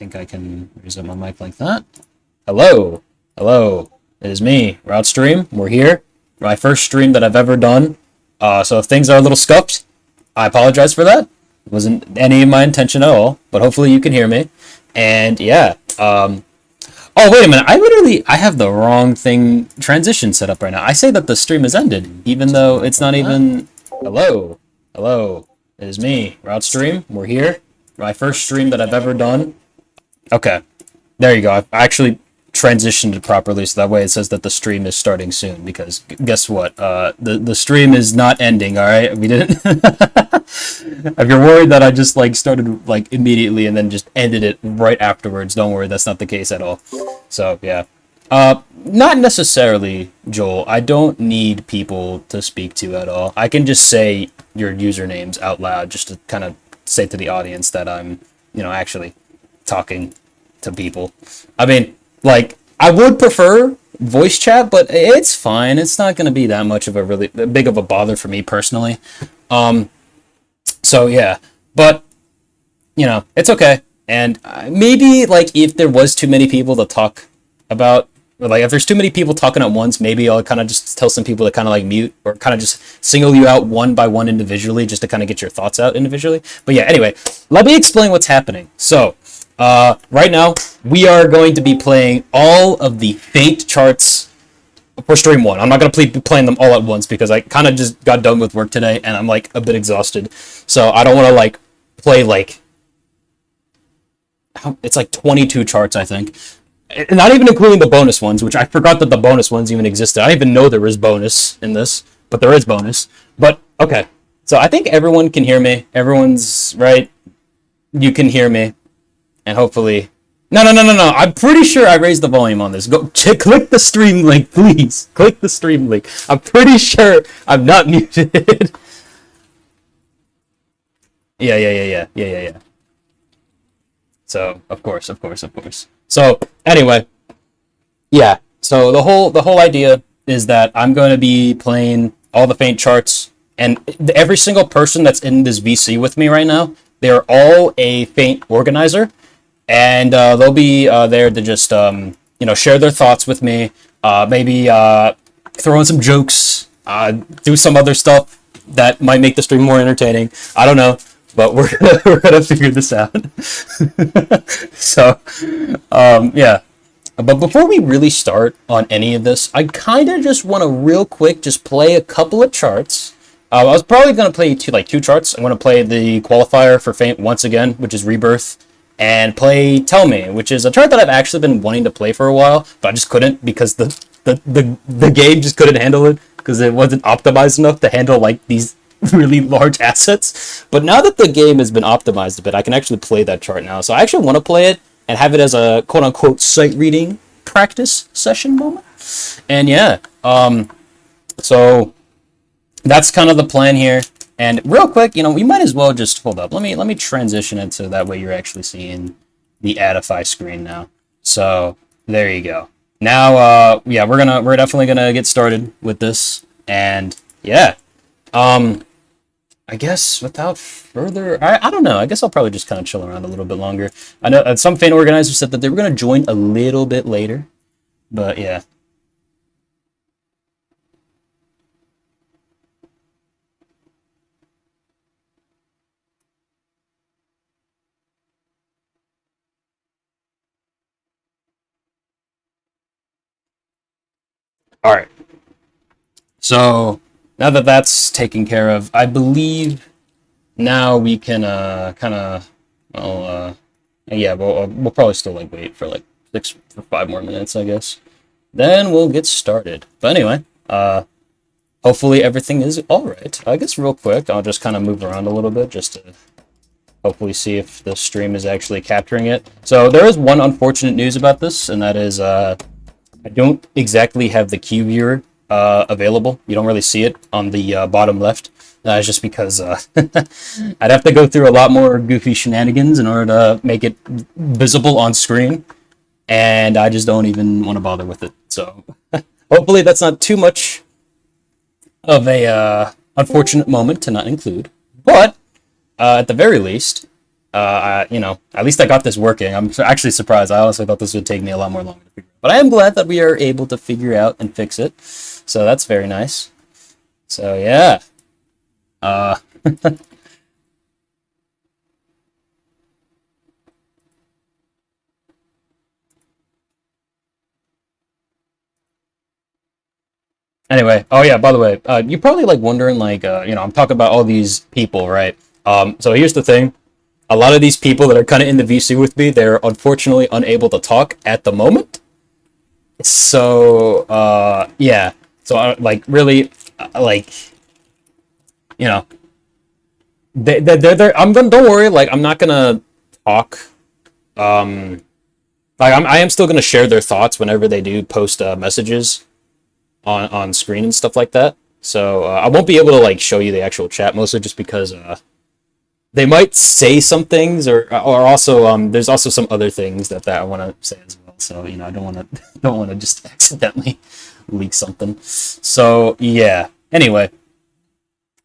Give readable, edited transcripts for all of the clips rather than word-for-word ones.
think I can raise up my mic like that. Hello. Hello. It is me, Route Stream. We're here. My first stream that I've ever done. So if things are a little scuffed, I apologize for that. It wasn't any of my intention at all, but hopefully you can hear me. And yeah. Oh, wait a minute. I have the wrong thing transition set up right now. I say that the stream has ended, even though it's not even... Hello. Hello. It is me, Route Stream. We're here. My first stream that I've ever done. Okay. There you go. I actually transitioned it properly, so that way it says that the stream is starting soon, because guess what? The stream is not ending, alright? We didn't... If you're worried that I just started immediately and then just ended it right afterwards, don't worry, that's not the case at all. So, yeah. Not necessarily, Joel. I don't need people to speak to at all. I can just say your usernames out loud just to kind of say to the audience that I'm, actually talking to people. I mean, I would prefer voice chat, but it's fine. It's not going to be that much of a really big of a bother for me personally. So yeah, but it's okay. And maybe if there was too many people to talk about, or if there's too many people talking at once, maybe I'll kind of just tell some people to kind of mute, or kind of just single you out one by one individually, just to kind of get your thoughts out individually. But yeah, anyway, let me explain what's happening. So right now we are going to be playing all of the Faint charts for stream 1. I'm not going to be playing them all at once because I kind of just got done with work today and I'm a bit exhausted. So I don't want to play it's 22 charts, I think. And not even including the bonus ones, which I forgot that the bonus ones even existed. I didn't even know there was bonus in this, but there is bonus. But okay, so I think everyone can hear me. Everyone's right. You can hear me, and hopefully. No. I'm pretty sure I raised the volume on this. Click the stream link, please. Click the stream link. I'm pretty sure I'm not muted. Yeah. So, of course. So, anyway, yeah. So the whole idea is that I'm going to be playing all the Faint charts, and every single person that's in this VC with me right now, they're all a Faint organizer. And they'll be there to just, share their thoughts with me, maybe throw in some jokes, do some other stuff that might make the stream more entertaining. I don't know, but we're gonna figure this out. So, yeah. But before we really start on any of this, I kind of just want to real quick just play a couple of charts. I was probably going to play two charts. I'm going to play the qualifier for Faint once again, which is Rebirth, and play Tell Me, which is a chart that I've actually been wanting to play for a while, but I just couldn't because the game just couldn't handle it because it wasn't optimized enough to handle these really large assets. But now that the game has been optimized a bit, I can actually play that chart now. So I actually want to play it and have it as a quote-unquote sight reading practice session moment. And yeah, so that's kind of the plan here. And real quick, we might as well just hold up. Let me transition it so that way you're actually seeing the Adify screen now. So there you go. Now, yeah, we're definitely gonna get started with this. And yeah, I guess without further, I don't know. I guess I'll probably just kind of chill around a little bit longer. I know some fan organizers said that they were gonna join a little bit later, but yeah. All right. So now that that's taken care of, I believe now we can kind of yeah, we'll probably still wait for 5 more minutes, I guess. Then we'll get started. But anyway, hopefully everything is all right. I guess real quick, I'll just kind of move around a little bit just to hopefully see if the stream is actually capturing it. So there is one unfortunate news about this, and that is I don't exactly have the queue viewer available. You don't really see it on the bottom left. It's just because I'd have to go through a lot more goofy shenanigans in order to make it visible on screen, and I just don't even want to bother with it. So hopefully that's not too much of a unfortunate moment to not include. But at the very least, At least I got this working. I'm actually surprised. I honestly thought this would take me a lot more longer to figure out. But I am glad that we are able to figure out and fix it. So that's very nice. So yeah. Uh, anyway, oh yeah, by the way, you're probably like wondering, like, I'm talking about all these people, right? So here's the thing. A lot of these people that are kind of in the VC with me, they're unfortunately unable to talk at the moment. So, yeah. So, like, really, like, you know, I'm gonna, don't worry, like, I'm not gonna talk, um, like, I am still gonna share their thoughts whenever they do post, messages on screen and stuff like that. So, I won't be able to, like, show you the actual chat, mostly just because, they might say some things, or also there's also some other things that I want to say as well. So I don't want to don't want to just accidentally leak something. So yeah. Anyway,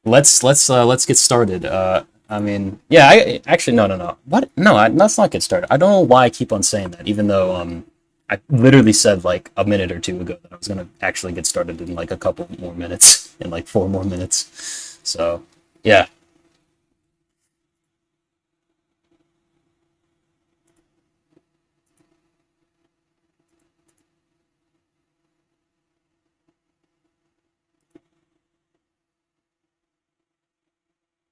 let's get started. I mean, yeah. I actually no. What? No, let's not get started. I don't know why I keep on saying that, even though I literally said like a minute or two ago that I was gonna actually get started in like a couple more minutes, in like 4 more minutes. So yeah.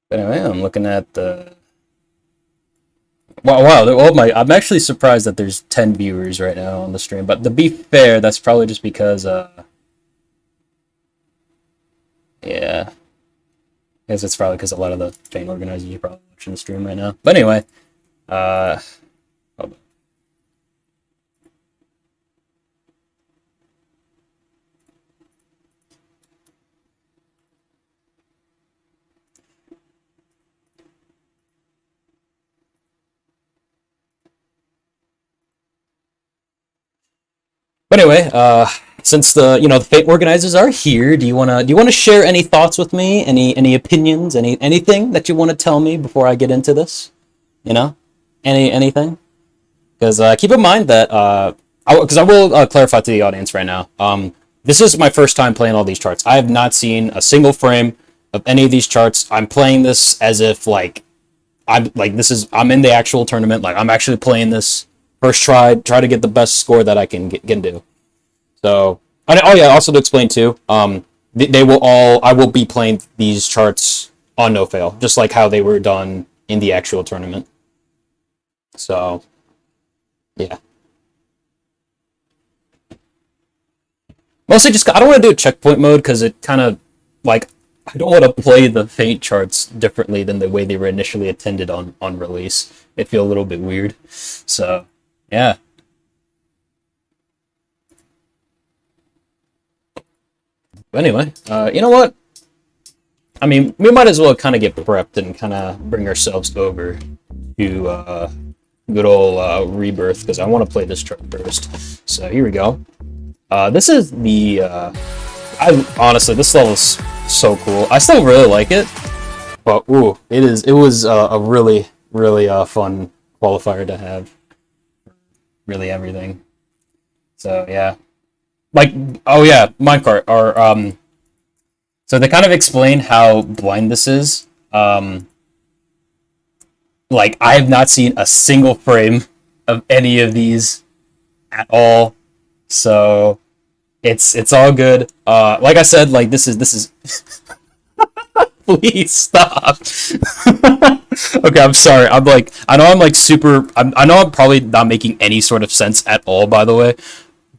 But anyway, I'm looking at the. Wow. Oh my! I'm actually surprised that there's 10 viewers right now on the stream. But to be fair, that's probably just because, yeah, I guess it's probably because a lot of the fan organizers are probably watching the stream right now. But anyway, uh, but anyway, since the fan organizers are here, do you wanna share any thoughts with me? Any opinions? Anything that you want to tell me before I get into this? You know, anything? Because keep in mind that because I will clarify to the audience right now. This is my first time playing all these charts. I have not seen a single frame of any of these charts. I'm playing this as if like I'm in the actual tournament. Like I'm actually playing this first try to get the best score that I can do. So oh yeah, also to explain too. They will all I will be playing these charts on no fail, just like how they were done in the actual tournament. So yeah. Mostly just I don't want to do checkpoint mode because it kind of like I don't want to play the faint charts differently than the way they were initially intended on release. It feel a little bit weird. So yeah. But anyway, you know what? I mean, we might as well kind of get prepped and kind of bring ourselves over to good old Rebirth because I want to play this chart first. So here we go. This is the I honestly this level is so cool. I still really like it, but ooh, it was a really fun qualifier to have. Really everything. So yeah, like oh yeah, minecart or So they kind of explain how blind this is. Like I have not seen a single frame of any of these at all. So it's all good. Like I said, like this is please stop. Okay, I'm sorry. I'm like I know I'm like super I know I'm probably not making any sort of sense at all, by the way.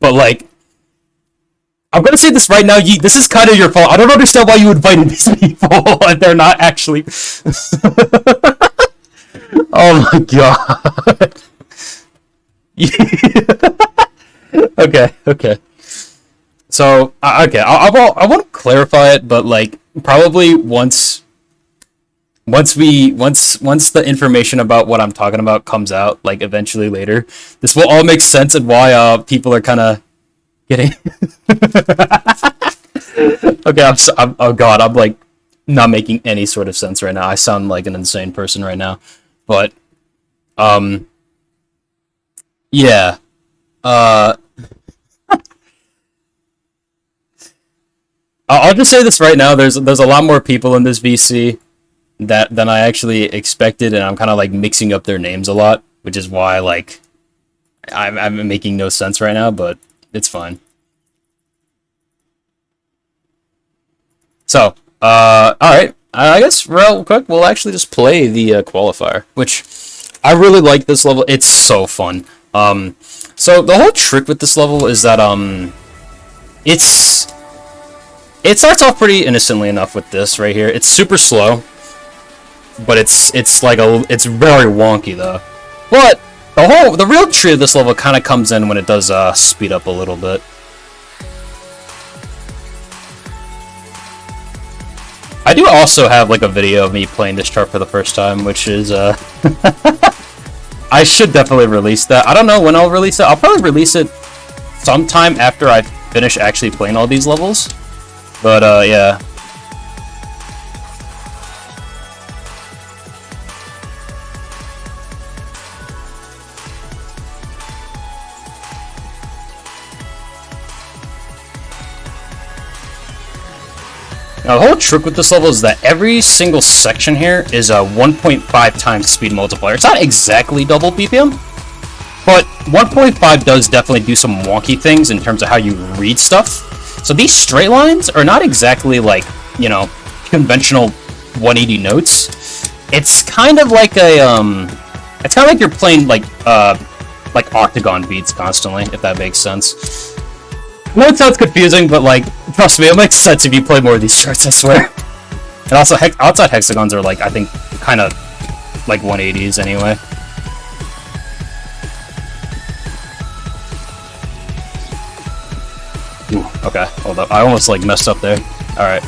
But like I'm gonna say this right now, Yeet, this is kind of your fault. I don't understand why you invited these people and they're not actually Oh my god. Okay. So okay, I want to clarify it, but like probably once the information about what I'm talking about comes out, like eventually later, this will all make sense and why people are kind of getting. Okay, oh god, I'm like not making any sort of sense right now. I sound like an insane person right now, but Um, yeah. Uh, I'll just say this right now. There's a lot more people in this VC than I actually expected, and I'm kind of like mixing up their names a lot, which is why like I'm making no sense right now, but it's fine. So, all right. I guess real quick, we'll actually just play the qualifier, which I really like this level. It's so fun. So the whole trick with this level is that it's it starts off pretty innocently enough with this right here. It's super slow, but it's very wonky though. But the real treat of this level kind of comes in when it does speed up a little bit. I do also have like a video of me playing this chart for the first time, which is I should definitely release that. I don't know when I'll release it. I'll probably release it sometime after I finish actually playing all these levels. But yeah. Now, the whole trick with this level is that every single section here is a 1.5 times speed multiplier. It's not exactly double BPM, but 1.5 does definitely do some wonky things in terms of how you read stuff. So these straight lines are not exactly like, you know, conventional 180 notes. It's kind of like it's kind of like you're playing like octagon beats constantly, if that makes sense. I know it sounds confusing, but like, trust me, it makes sense if you play more of these charts, I swear. And also, outside hexagons are like, I think, kind of like 180s anyway. Ooh, okay, hold up. I almost like messed up there. Alright.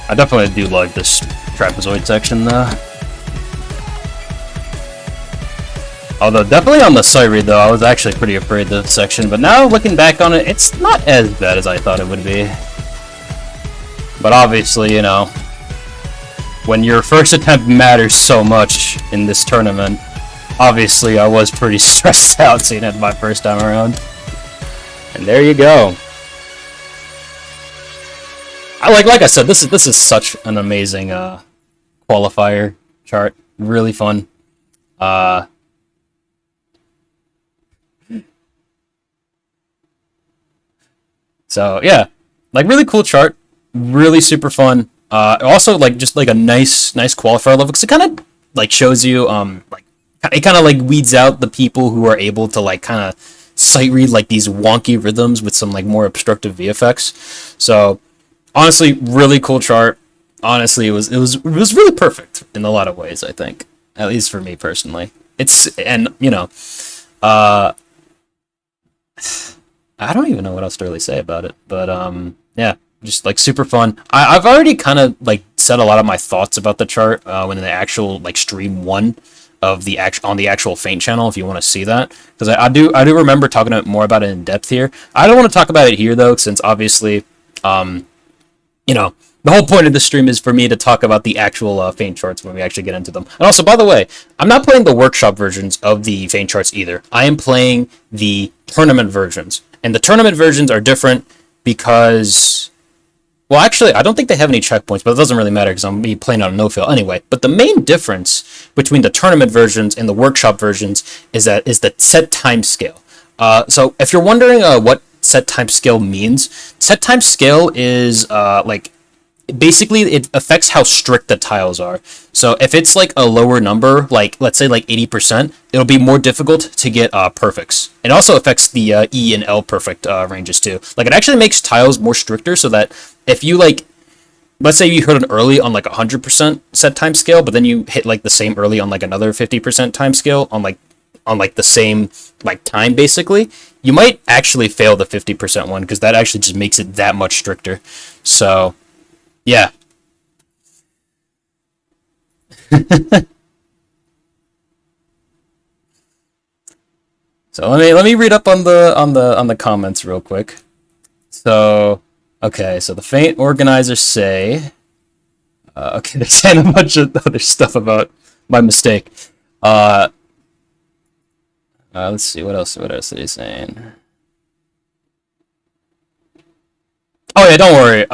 I definitely do like this trapezoid section though. Although definitely on the Sightread though, I was actually pretty afraid of this section, but now looking back on it, it's not as bad as I thought it would be. But obviously, you know, when your first attempt matters so much in this tournament, obviously I was pretty stressed out seeing it my first time around. And there you go. Like I said, this is such an amazing qualifier chart. Really fun. So yeah, like really cool chart. Really super fun. Also like just like a nice qualifier level because it kind of like shows you like it kind of like weeds out the people who are able to like kind of sight read like these wonky rhythms with some like more obstructive VFX. So honestly, really cool chart. Honestly, it was really perfect in a lot of ways, I think. At least for me personally. And you know, I don't even know what else to really say about it, but yeah, just like super fun. I've already kind of like said a lot of my thoughts about the chart when the actual like stream 1 of the actual Faint channel, if you want to see that, because I do remember talking more about it in depth here. I don't want to talk about it here though, since obviously you know, the whole point of the stream is for me to talk about the actual Faint charts when we actually get into them. And also, by the way, I'm not playing the workshop versions of the Faint charts either. I am playing the tournament versions. And the tournament versions are different because, well, actually, I don't think they have any checkpoints, but it doesn't really matter because I'm playing on a no-fail anyway. But the main difference between the tournament versions and the workshop versions is the set time scale. So if you're wondering what set time scale means, set time scale is like basically it affects how strict the tiles are. So if it's like a lower number, like let's say like 80%, it'll be more difficult to get perfects. It also affects the E and L perfect ranges too. Like it actually makes tiles more stricter so that if you like, let's say you hit an early on like 100% set time scale, but then you hit like the same early on like another 50% time scale on like the same like time basically, you might actually fail the 50% one, because that actually just makes it that much stricter. So, yeah. So let me read up on the comments real quick. So, okay, so the Faint organizers say, okay, they're saying a bunch of other stuff about my mistake. Let's see, what else are they saying? Oh yeah, don't worry.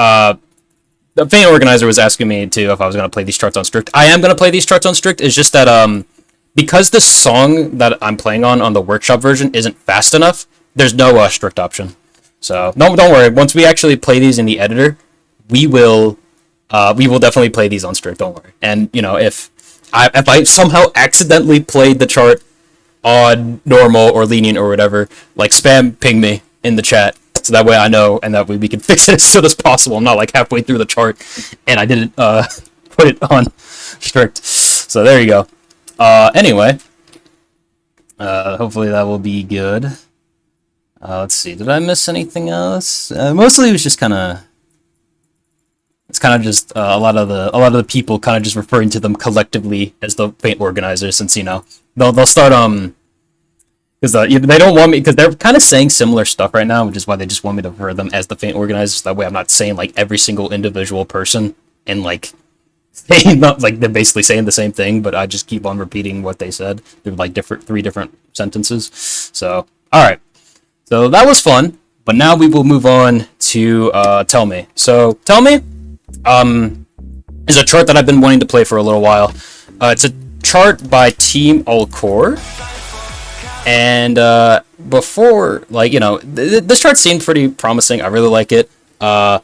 The Faint organizer was asking me too if I was gonna play these charts on strict. I am gonna play these charts on strict. It's just that because the song that I'm playing on the workshop version isn't fast enough, there's no strict option. So no, don't worry. Once we actually play these in the editor, we will definitely play these on strict. Don't worry. And you know, if I somehow accidentally played the chart on normal or lenient or whatever, like spam ping me in the chat, so that way I know, and that way we can fix it as soon as possible. I'm not like halfway through the chart and I didn't put it on strict. So there you go. Anyway, hopefully that will be good. Let's see, did I miss anything else? Mostly it was just it's kind of just a lot of the people kind of just referring to them collectively as the Faint organizers, since, you know, they'll start because they don't want me, because they're kind of saying similar stuff right now, which is why they just want me to refer them as the Faint organizers. That way I'm not saying like every single individual person and like saying, not like they're basically saying the same thing, but I just keep on repeating what they said through like three different sentences. So all right, so that was fun, but now we will move on to Tell Me. So Tell Me is a chart that I've been wanting to play for a little while. It's a chart by Team Alcor. And before, like, you know, this chart seemed pretty promising. I really like it. The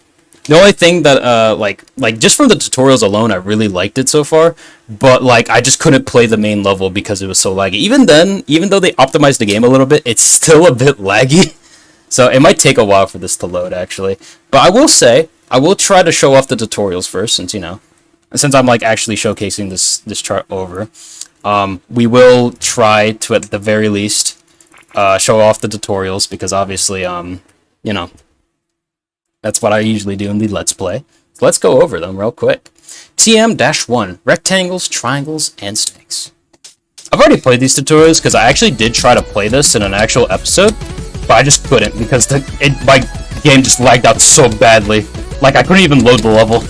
only thing that, like just from the tutorials alone, I really liked it so far. But, like, I just couldn't play the main level because it was so laggy. Even then, even though they optimized the game a little bit, it's still a bit laggy. So it might take a while for this to load, actually. But I will say, I will try to show off the tutorials first, since, you know, since I'm, like, actually showcasing this chart over. We will try to, at the very least, show off the tutorials, because obviously, you know, that's what I usually do in the Let's Play. So let's go over them real quick. TM-1, rectangles, triangles, and snakes. I've already played these tutorials because I actually did try to play this in an actual episode, but I just couldn't because my game just lagged out so badly. Like, I couldn't even load the level.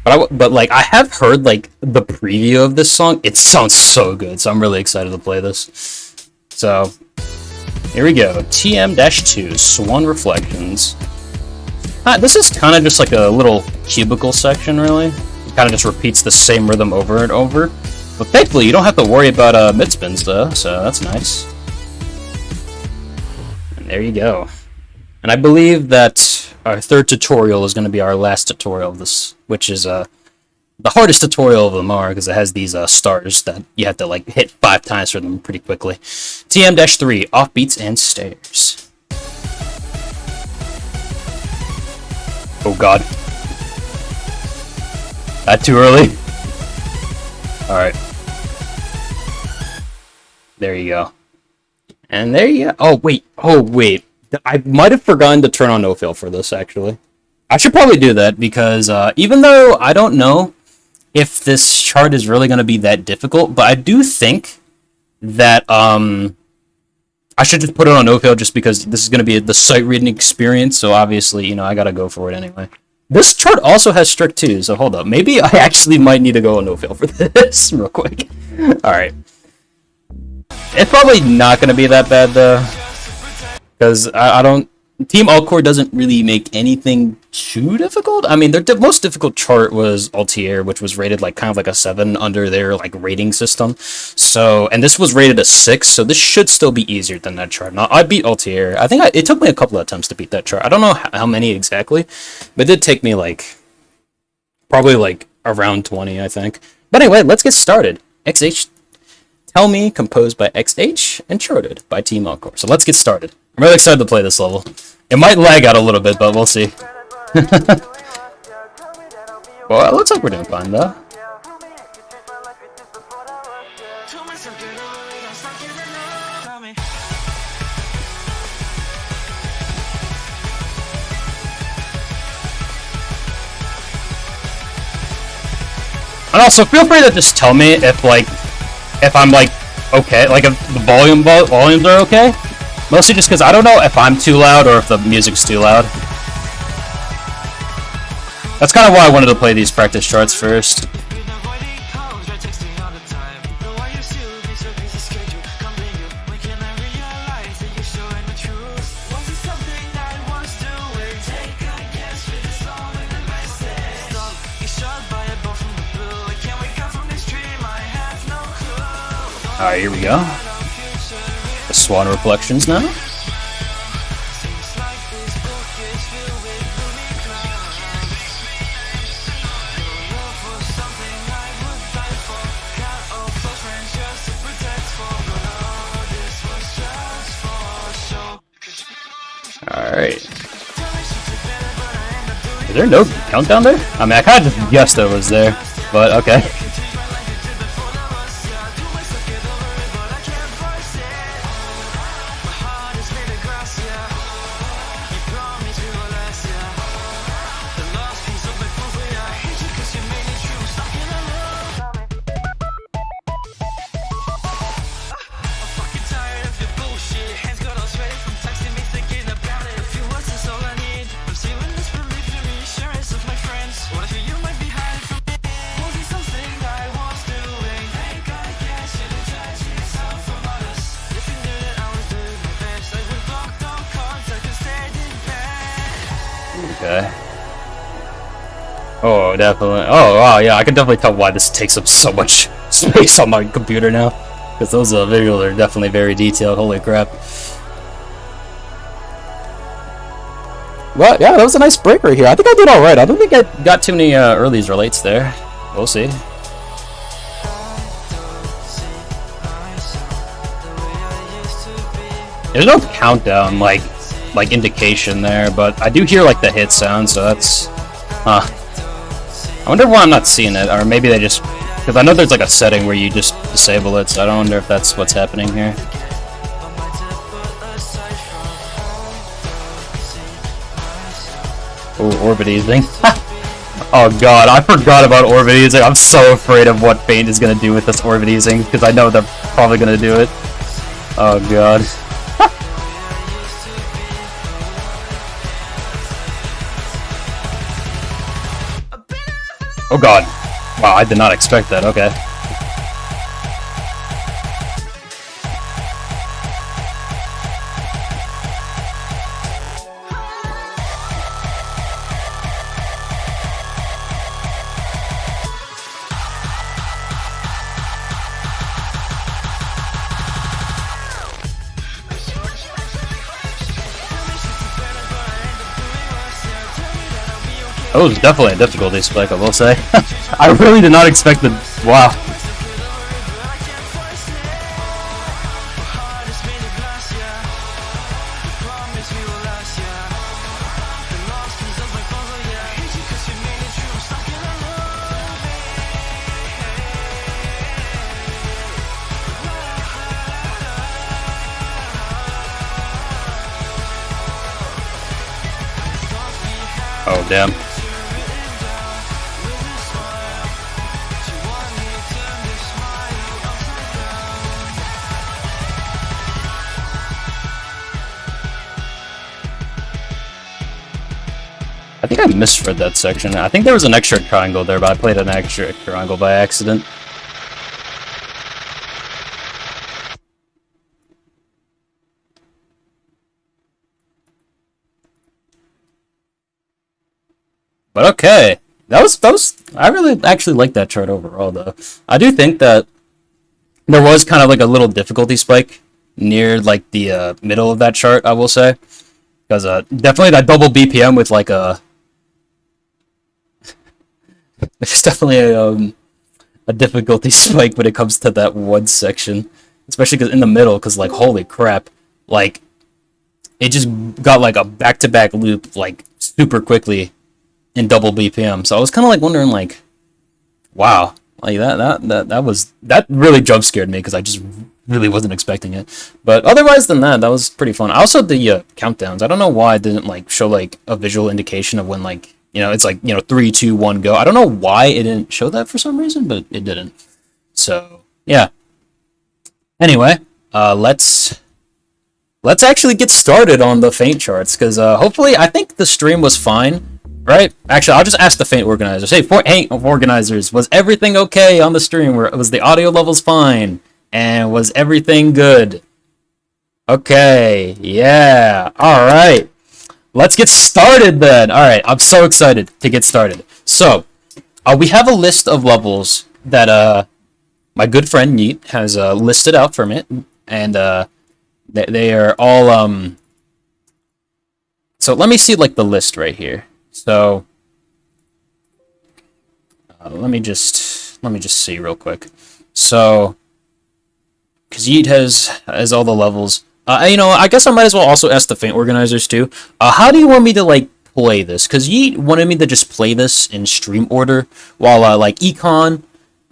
But like, I have heard like the preview of this song. It sounds so good, so I'm really excited to play this. So here we go. TM-2, Swan Reflections. This is kind of just like a little cubicle section, really. It kind of just repeats the same rhythm over and over. But thankfully, you don't have to worry about mid spins though, so that's nice. And there you go. And I believe that our third tutorial is going to be our last tutorial of this, which is the hardest tutorial of them all, because it has these stars that you have to like hit 5 times for them pretty quickly. TM-3, Offbeats and Stairs. Oh god. That too early? Alright. There you go. And there you go. Oh wait. I might have forgotten to turn on no fail for this, actually. I should probably do that, because even though I don't know if this chart is really going to be that difficult, but I do think that I should just put it on no fail, just because this is going to be the sight reading experience, so obviously, you know, I got to go for it anyway. This chart also has strict too, so hold up. Maybe I actually might need to go on no fail for this real quick. Alright. It's probably not going to be that bad, though. Because I don't... Team Alcor doesn't really make anything too difficult. I mean, their most difficult chart was Altair, which was rated like kind of like a 7 under their like rating system. So, and this was rated a 6, so this should still be easier than that chart. Now, I beat Altair. I think it took me a couple of attempts to beat that chart. I don't know how many exactly, but it did take me like... probably like around 20, I think. But anyway, let's get started. XH... Tell Me, composed by XH, and charted by Team Alcor. So let's get started. I'm really excited to play this level. It might lag out a little bit, but we'll see. Well, it looks like we're doing fine, though. And also, feel free to just tell me if I'm like okay, like if the volumes are okay. Mostly just because I don't know if I'm too loud or if the music's too loud. That's kind of why I wanted to play these practice charts first. Alright, here we go. The Swan Reflections now. Alright. Is there no countdown there? I mean, I kind of just guessed it was there, but okay. Okay. Oh, definitely. Oh, wow, yeah, I can definitely tell why this takes up so much space on my computer now. Because those visuals are definitely very detailed. Holy crap. Well, yeah, that was a nice break right here. I think I did alright. I don't think I got too many earlies or lates there. We'll see. There's no countdown, like indication there, but I do hear like the hit sound, so that's I wonder why I'm not seeing it, or maybe they just, because I know there's like a setting where you just disable it, so I don't wonder if that's what's happening here. Oh, orbit easing. Oh god, I forgot about orbit easing. I'm so afraid of what Paint is gonna do with this orbit easing, because I know they're probably gonna do it. Oh god. Oh god. Wow, I did not expect that. Okay. That was definitely a difficulty spike, I will say. I really did not expect the... Wow. Oh, damn. I think I misread that section. I think there was an extra triangle there, but I played an extra triangle by accident. But okay, that was. I really actually like that chart overall, though. I do think that there was kind of like a little difficulty spike near like the middle of that chart, I will say, because definitely that double BPM with like a. There's definitely a difficulty spike when it comes to that one section, especially because in the middle, because like holy crap, like it just got like a back-to-back loop like super quickly in double BPM. So I was kind of like wondering like, wow, like that really jump scared me because I just really wasn't expecting it. But otherwise than that, that was pretty fun. I also the countdowns. I don't know why it didn't like show like a visual indication of when like It's like, 3, 2, 1, go. I don't know why it didn't show that for some reason, but it didn't. So, yeah. Anyway, let's actually get started on the Faint charts, because hopefully, I think the stream was fine, right? Actually, I'll just ask the Faint organizers. Hey, Faint organizers, was everything okay on the stream? Was the audio levels fine? And was everything good? Okay, yeah, alright. Let's get started then. Alright, I'm so excited to get started. So, we have a list of levels that my good friend Neat has listed out for me, and they are all so let me see like the list right here. So let me just see real quick. So because Yeet has all the levels. I guess I might as well also ask the Faint organizers too. How do you want me to like play this? Because Yeet wanted me to just play this in stream order, while like Econ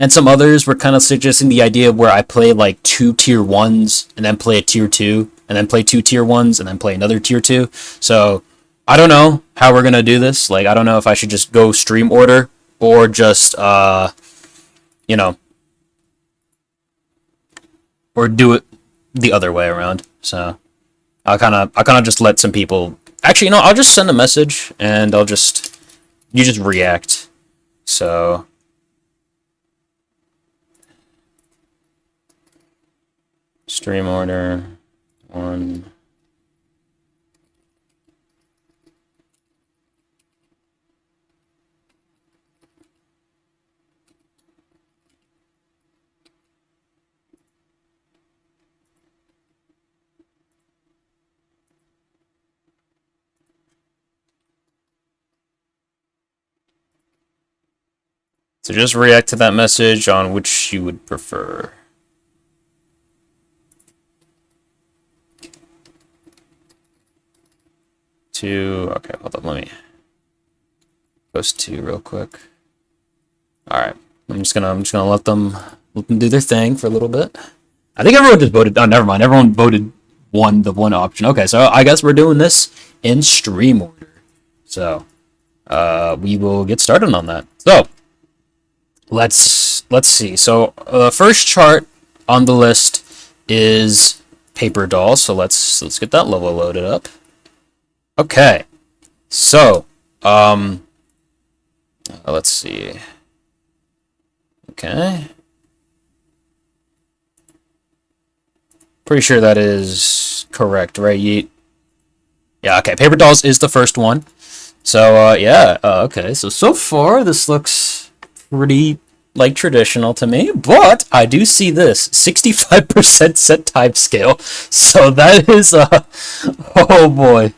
and some others were kind of suggesting the idea of where I play like 2 tier 1s and then play a tier 2 and then play 2 tier 1s and then play another tier 2. So I don't know how we're gonna do this. Like, I don't know if I should just go stream order or just you know or do it the other way around. So I'll kind of just let some people. Actually, I'll just send a message and you just react. So stream order 1. So just react to that message on which you would prefer. Okay, hold on, let me post 2 real quick. Alright. I'm just gonna let them do their thing for a little bit. I think everyone just voted. Oh, never mind. Everyone voted the one option. Okay, so I guess we're doing this in stream order. So we will get started on that. So let's see. So the first chart on the list is Paper Doll. So let's get that level loaded up. Okay, so let's see. Okay, pretty sure that is correct, right, Yeet? Yeah. Okay, Paper Dolls is the first one. So yeah. Okay. So far this looks pretty like traditional to me, but I do see this 65% set type scale. So that is oh boy.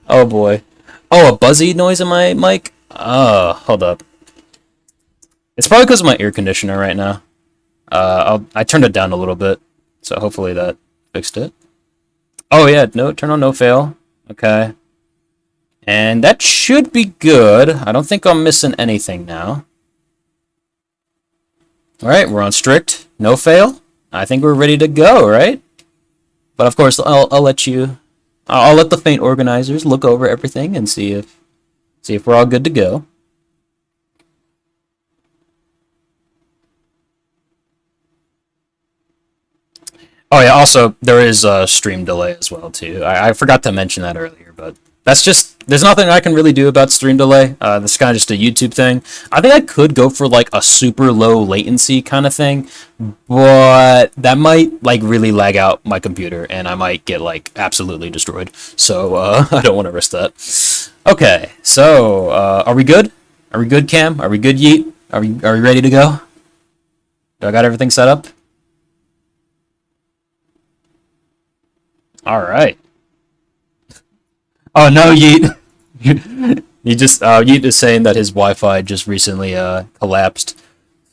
Oh boy. Oh, a buzzy noise in my mic? Hold up. It's probably because of my air conditioner right now. I turned it down a little bit, so hopefully that fixed it. Oh yeah, turn on no fail. Okay. And that should be good. I don't think I'm missing anything now. Alright, we're on strict. No fail. I think we're ready to go, right? But of course, I'll let the Faint organizers look over everything and see if we're all good to go. Oh yeah, also there is a stream delay as well too. I forgot to mention that earlier, but that's just, there's nothing I can really do about stream delay. This is kind of just a YouTube thing. I think I could go for like a super low latency kind of thing, but that might like really lag out my computer and I might get like absolutely destroyed. So I don't want to risk that. Okay, so are we good? Are we good, Cam? Are we good, Yeet? Are we ready to go? Do I got everything set up? All right. Oh no, Yeet. Yeet is saying that his Wi-Fi just recently collapsed.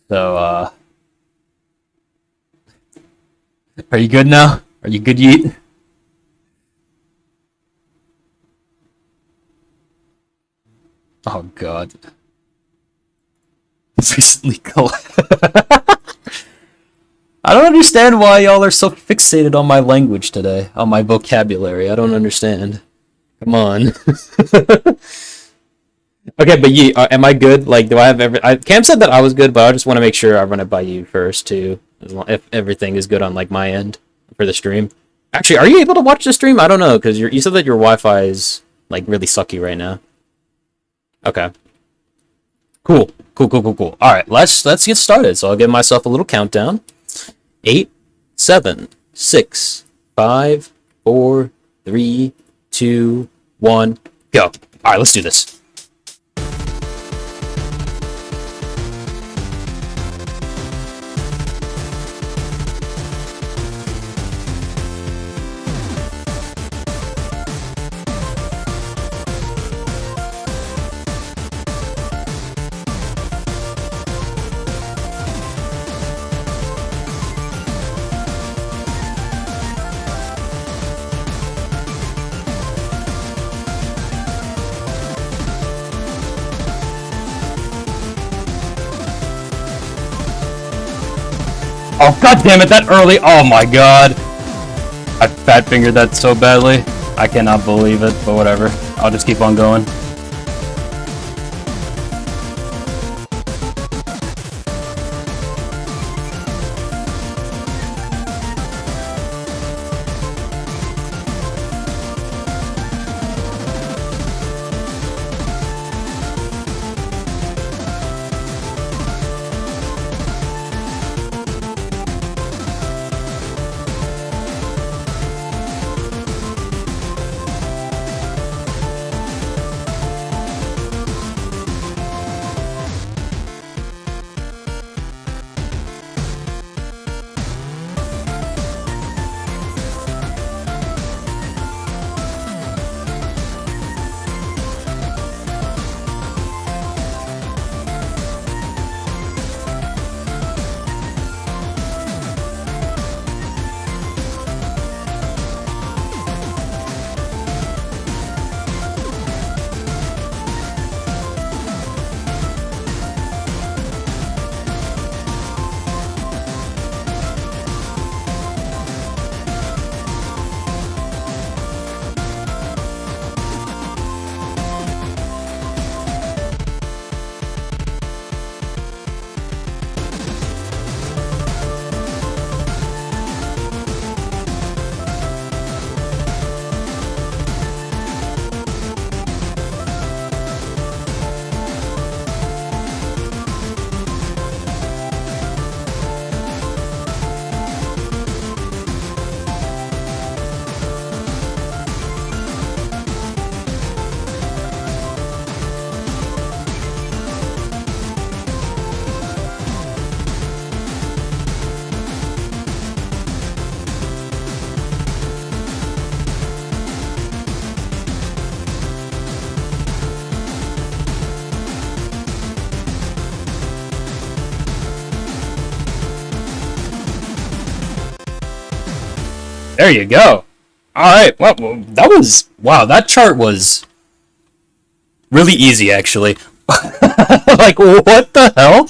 So are you good now? Are you good, Yeet? Oh god. Recently collapsed. I don't understand why y'all are so fixated on my language today, on my vocabulary. I don't understand. Come on. Okay, but am I good? Like, do I have Cam said that I was good, but I just want to make sure I run it by you first too, as long if everything is good on like my end for the stream. Actually, are you able to watch the stream? I don't know because you said that your Wi-Fi is like really sucky right now. Okay, cool, cool, cool, cool, cool. All right, let's get started. So I'll give myself a little countdown. 8, 7, 6, 5, 4, 3, 2, 1, go. All right, let's do this. Oh, god damn it, that early. Oh my god. I fat fingered that so badly. I cannot believe it, but whatever. I'll just keep on going. There you go. All right. Well, that was wow. That chart was really easy, actually. Like, what the hell?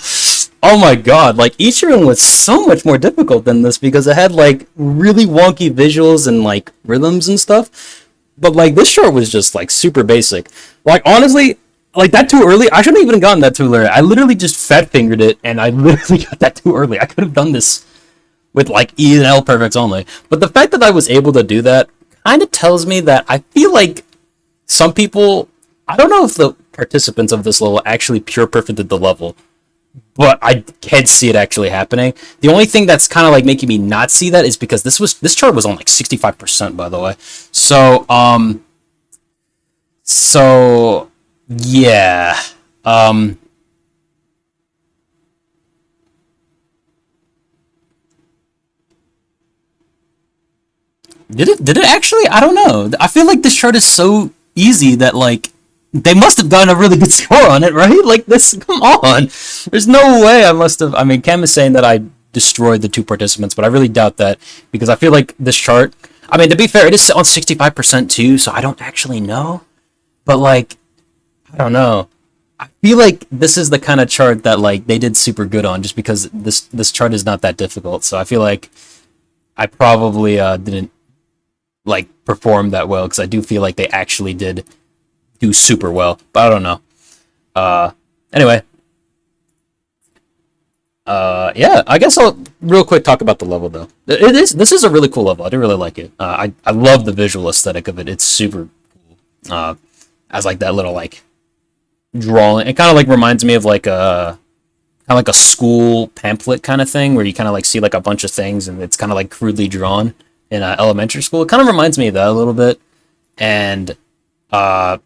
Oh my god! Like each room was so much more difficult than this because it had like really wonky visuals and like rhythms and stuff. But like this chart was just like super basic. Like honestly, like that too early. I shouldn't have even gotten that too early. I literally just fat fingered it, and I literally got that too early. I could have done this with like E and L perfects only. But the fact that I was able to do that kind of tells me that I feel like some people, I don't know if the participants of this level actually pure perfected the level, but I can see it actually happening. The only thing that's kind of like making me not see that is because this chart was on like 65%, by the way. So yeah. Did it actually? I don't know. I feel like this chart is so easy that like they must have gotten a really good score on it, right? Like this, come on. There's no way I must have. I mean, Cam is saying that I destroyed the two participants, but I really doubt that because I feel like this chart. I mean, to be fair, it is on 65% too, so I don't actually know. But like, I don't know. I feel like this is the kind of chart that like they did super good on, just because this chart is not that difficult. So I feel like I probably didn't like perform that well because I do feel like they actually did do super well, but I don't know. Anyway, yeah, I guess I'll real quick talk about the level though. This is a really cool level. I do really like it. I love the visual aesthetic of it. It's super cool. As like that little like drawing. It kind of like reminds me of like a kind of like a school pamphlet kind of thing where you kind of like see like a bunch of things and it's kind of like crudely drawn in elementary school. It kind of reminds me of that a little bit. And uh,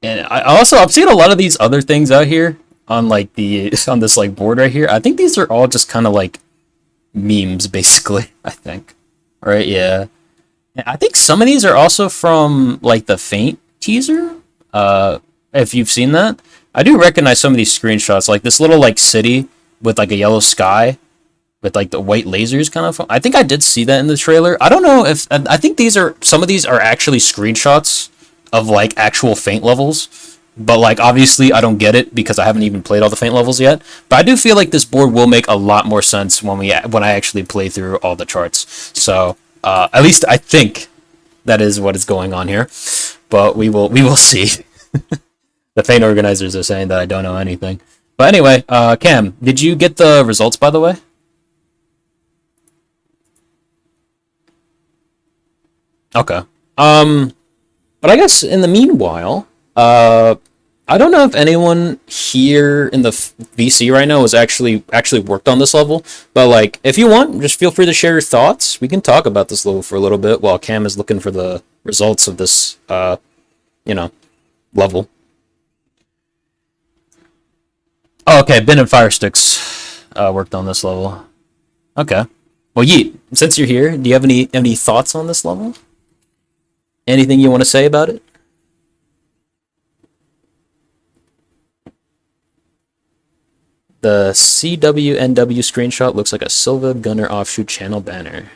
and I've seen a lot of these other things out here on like the on this like board right here. I think these are all just kind of like memes basically, I think. Right? Yeah. And I think some of these are also from like the Faint teaser. If you've seen that. I do recognize some of these screenshots, like this little like city with like a yellow sky with like the white lasers kind of. I think I did see that in the trailer. I don't know if I think some of these are actually screenshots of like actual Faint levels, but like obviously I don't get it because I haven't even played all the Faint levels yet. But I do feel like this board will make a lot more sense when I actually play through all the charts. So at least I think that is what is going on here, but we will see. The Faint organizers are saying that I don't know anything. But anyway, Cam, did you get the results, by the way? Okay. But I guess in the meanwhile, I don't know if anyone here in the VC right now has actually worked on this level. But like, if you want, just feel free to share your thoughts. We can talk about this level for a little bit while Cam is looking for the results of this, you know, level. Oh, okay, Ben and Firesticks worked on this level. Okay. Well, Yeet, since you're here, do you have any thoughts on this level? Anything you want to say about it? The CWNW screenshot looks like a Silva Gunner offshoot channel banner.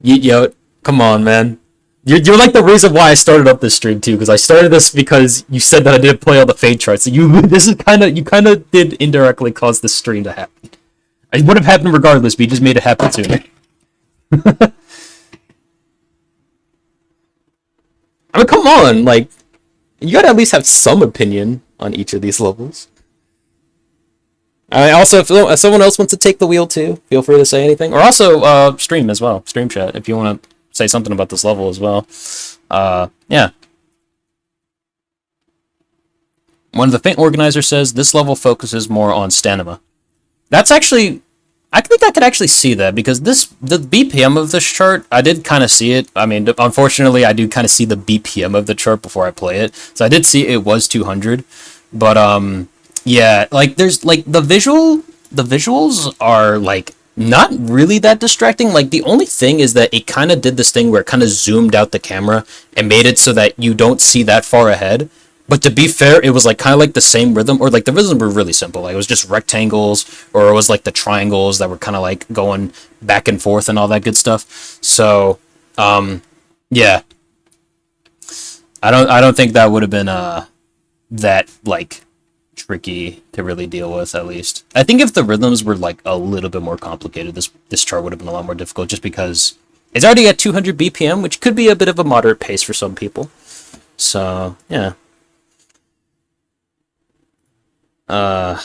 Yeet, yo, come on, man. You're like the reason why I started up this stream too, because I started this because you said that I didn't play all the Fate charts. So you kind of did indirectly cause this stream to happen. It would have happened regardless, but you just made it happen sooner. I mean, come on, like you gotta at least have some opinion on each of these levels. I mean, also, if someone else wants to take the wheel too, feel free to say anything, or also stream as well, stream chat if you want to say something about this level as well. Yeah. One of the Faint organizers says this level focuses more on stamina. That's actually, I think I could actually see that because the BPM of this chart, I did kind of see it. I mean, unfortunately, I do kind of see the BPM of the chart before I play it, so I did see it was 200. But yeah, like there's like the visuals are like not really that distracting. Like the only thing is that it kind of did this thing where it kind of zoomed out the camera and made it so that you don't see that far ahead. But to be fair, it was like kind of like the same rhythm, or like the rhythms were really simple. Like it was just rectangles, or it was like the triangles that were kind of like going back and forth and all that good stuff. So, yeah, I don't think that would have been that like tricky to really deal with. At least I think if the rhythms were like a little bit more complicated, this chart would have been a lot more difficult, just because it's already at 200 BPM, which could be a bit of a moderate pace for some people. So yeah. Uh,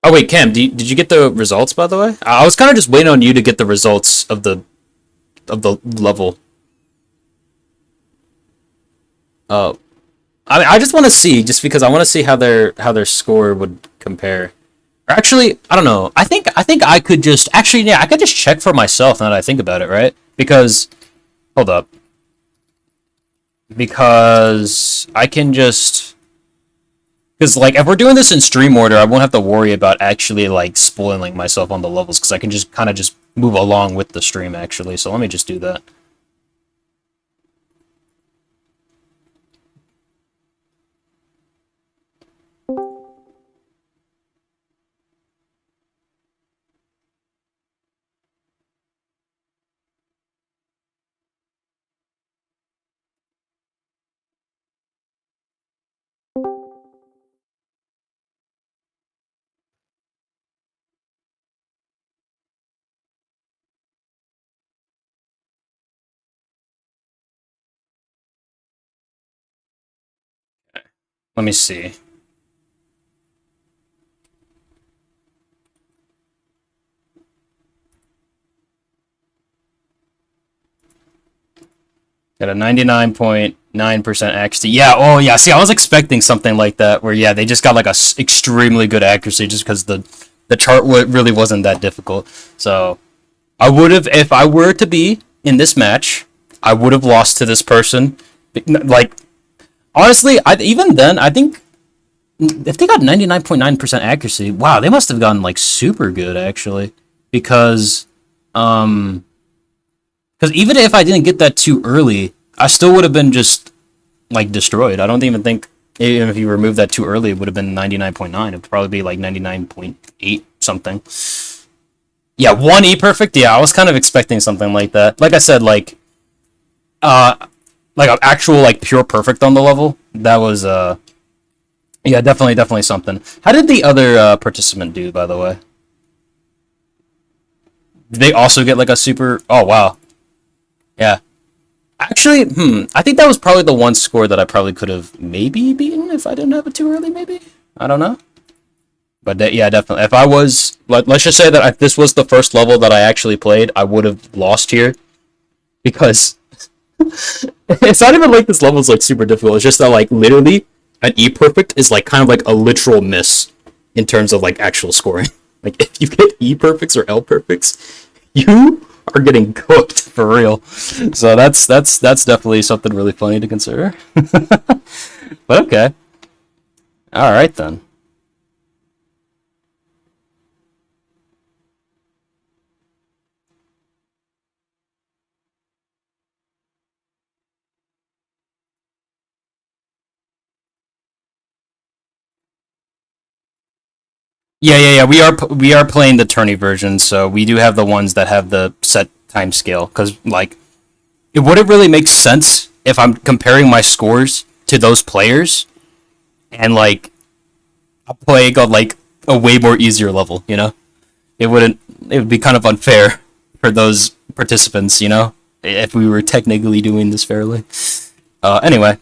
oh wait, Cam, did you get the results by the way? I was kind of just waiting on you to get the results of the level. Uh, I mean, I just want to see, just because I want to see how their score would compare. Or actually, I don't know. I think I could just actually, yeah, I could just check for myself now that I think about it, right? Because hold up, because Because, like, if we're doing this in stream order, I won't have to worry about actually, like, spoiling myself on the levels, because I can just kind of just move along with the stream, actually. So let me just do that. Let me see. Got a 99.9% accuracy. Yeah, oh yeah, see, I was expecting something like that, where, yeah, they just got, like, extremely good accuracy just because the chart really wasn't that difficult. So, I would have, if I were to be in this match, I would have lost to this person. Like, honestly, even then, I think if they got 99.9% accuracy, wow, they must have gotten, like, super good, actually. Because, because even if I didn't get that too early, I still would have been just, like, destroyed. I don't even think, even if you remove that too early, it would have been 99.9. It would probably be, like, 99.8 something. Yeah, 1E perfect? Yeah, I was kind of expecting something like that. Like I said, like an actual, like, pure perfect on the level. That was, yeah, definitely something. How did the other participant do, by the way? Did they also get, like, a super... Oh, wow. Yeah. Actually, I think that was probably the one score that I probably could have maybe beaten if I didn't have it too early, maybe? I don't know. But yeah, definitely. If I was... Let's just say that if this was the first level that I actually played, I would have lost here. Because... it's not even like this level is, like, super difficult. It's just that, like, literally, an E perfect is, like, kind of like a literal miss in terms of, like, actual scoring. Like, if you get E perfects or L perfects, you are getting cooked for real. So that's definitely something really funny to consider. But okay. All right then. Yeah. We are playing the tourney version, so we do have the ones that have the set time scale. Because, like, it wouldn't really make sense if I'm comparing my scores to those players, and, like, I'm playing on, like, a way more easier level. You know, it wouldn't. It would be kind of unfair for those participants. You know, if we were technically doing this fairly. Anyway,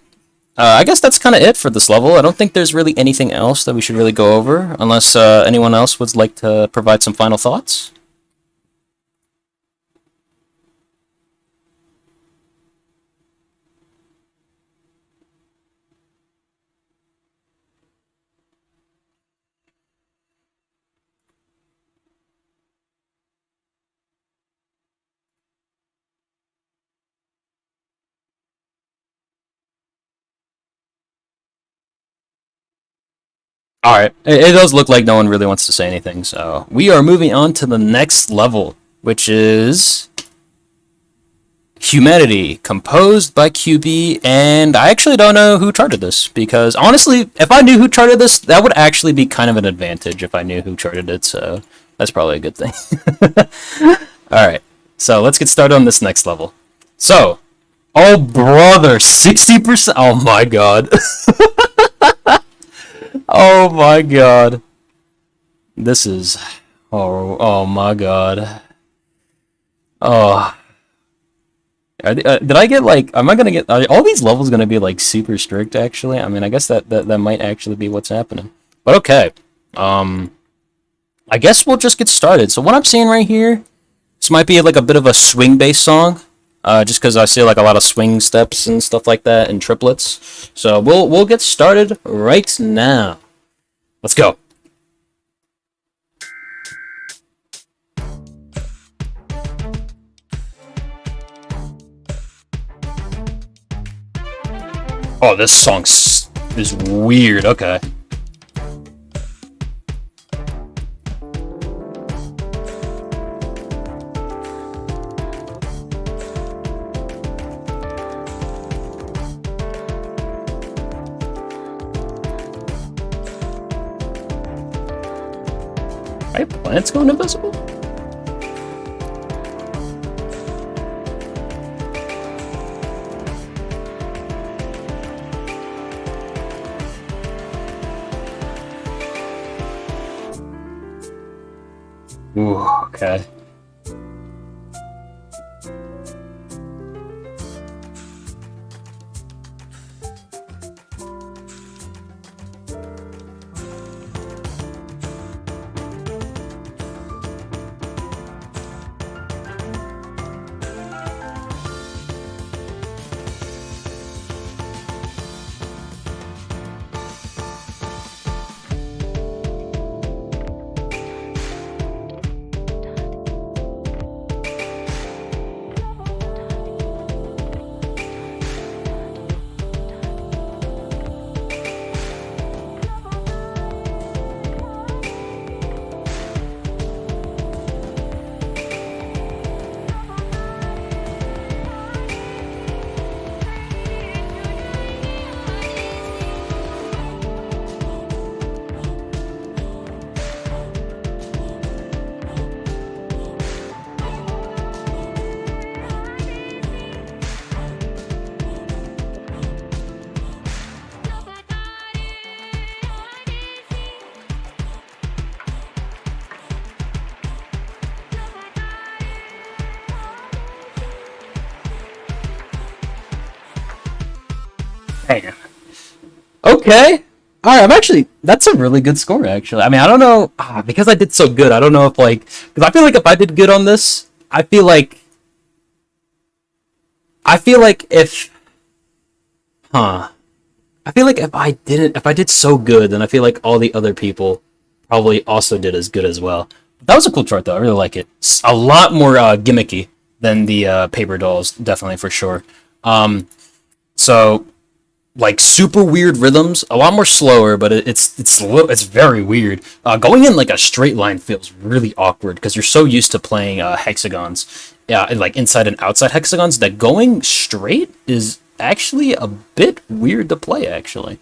I guess that's kind of it for this level. I don't think there's really anything else that we should really go over, unless anyone else would like to provide some final thoughts. All right, it does look like no one really wants to say anything, so we are moving on to the next level, which is Humanity, composed by QB, and I actually don't know who charted this, because honestly, if I knew who charted this, that would actually be kind of an advantage if I knew who charted it, so that's probably a good thing. Alright, so let's get started on this next level. So, oh brother, 60%? Oh my god. Oh my god. This is... Oh my god. Oh... did I get, like, am I gonna get, are all these levels gonna be, like, super strict, actually? I mean, I guess that might actually be what's happening. But okay. I guess we'll just get started. So what I'm seeing right here, this might be, like, a bit of a swing-based song. Just because I see, like, a lot of swing steps and stuff like that and triplets. So we'll get started right now. Let's go. Oh, this song is weird. Okay. planets going invisible? Ooh, okay. Damn. Okay. All right. That's a really good score, actually. I mean, I don't know, because I did so good. I don't know if because I feel like if I did good on this, I feel like huh, I feel like if I did so good, then I feel like all the other people probably also did as good as well. That was a cool chart, though. I really like it. It's a lot more gimmicky than the paper dolls, definitely for sure. So like super weird rhythms, a lot more slower, but it's very weird. Going in like a straight line feels really awkward because you're so used to playing hexagons, yeah, and like inside and outside hexagons. That going straight is actually a bit weird to play. Actually,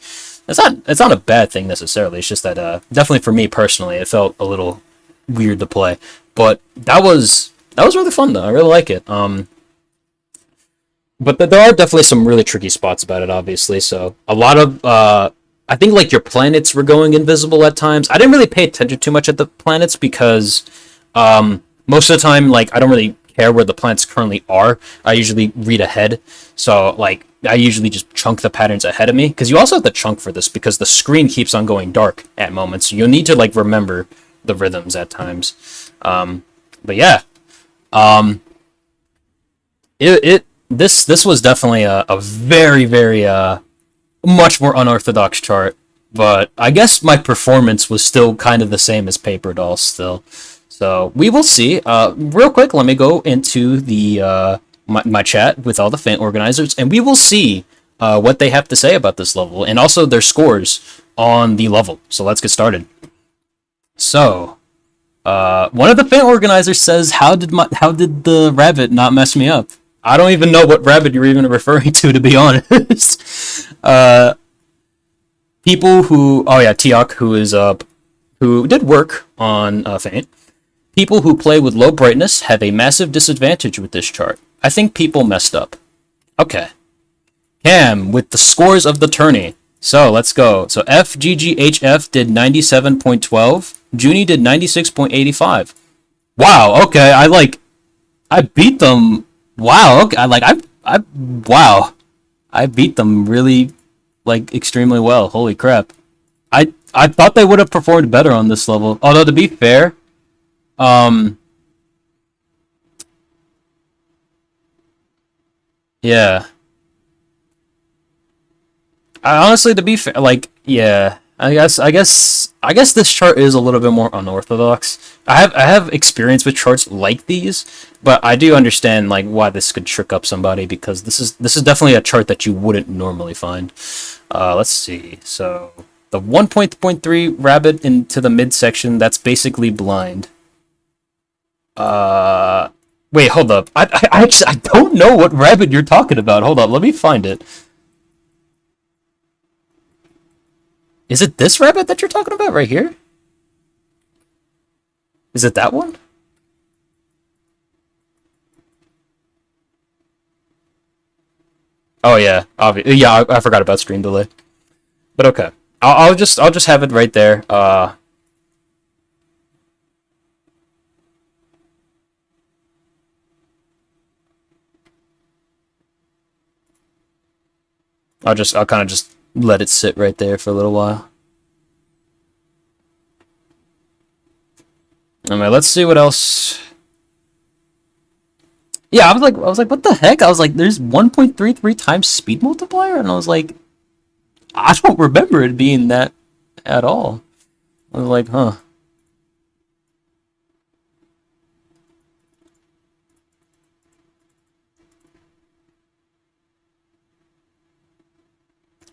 it's not a bad thing necessarily. It's just that definitely for me personally, it felt a little weird to play. But that was really fun though. I really like it. But there are definitely some really tricky spots about it, obviously. So a lot of, I think like your planets were going invisible at times. I didn't really pay attention too much at the planets because most of the time, like I don't really care where the planets currently are. I usually read ahead, so like I usually just chunk the patterns ahead of me. Because you also have to chunk for this because the screen keeps on going dark at moments. So you'll need to like remember the rhythms at times. But yeah, this was definitely a very very much more unorthodox chart, but I guess my performance was still kind of the same as paper dolls still. So we will see. Real quick, let me go into the my chat with all the fan organizers, and we will see what they have to say about this level and also their scores on the level. So let's get started. So one of the fan organizers says, "How did the rabbit not mess me up?" I don't even know what rabbit you're even referring to be honest. People who, oh yeah, Tiok, who did work on Faint. People who play with low brightness have a massive disadvantage with this chart. I think people messed up. Okay. Cam with the scores of the tourney. So let's go. So FGGHF did 97.12. Junie did 96.85. Wow. Okay. I beat them. Wow. Okay. Wow. I beat them really, like, extremely well. Holy crap. I thought they would have performed better on this level. Although to be fair, yeah. Honestly, to be fair, like, yeah, I guess this chart is a little bit more unorthodox. I have experience with charts like these, but I do understand like why this could trick up somebody because this is definitely a chart that you wouldn't normally find. Let's see. So the 1.3 rabbit into the midsection, that's basically blind. Wait, hold up. I actually I don't know what rabbit you're talking about. Hold up, let me find it. Is it this rabbit that you're talking about right here? Is it that one? Oh yeah, obviously. Yeah, I forgot about stream delay. But okay, I'll just have it right there. I'll kind of just let it sit right there for a little while. Anyway, let's see what else. Yeah, I was like, what the heck? I was like, there's 1.33 times speed multiplier, and I was like, I don't remember it being that at all. I was like, huh.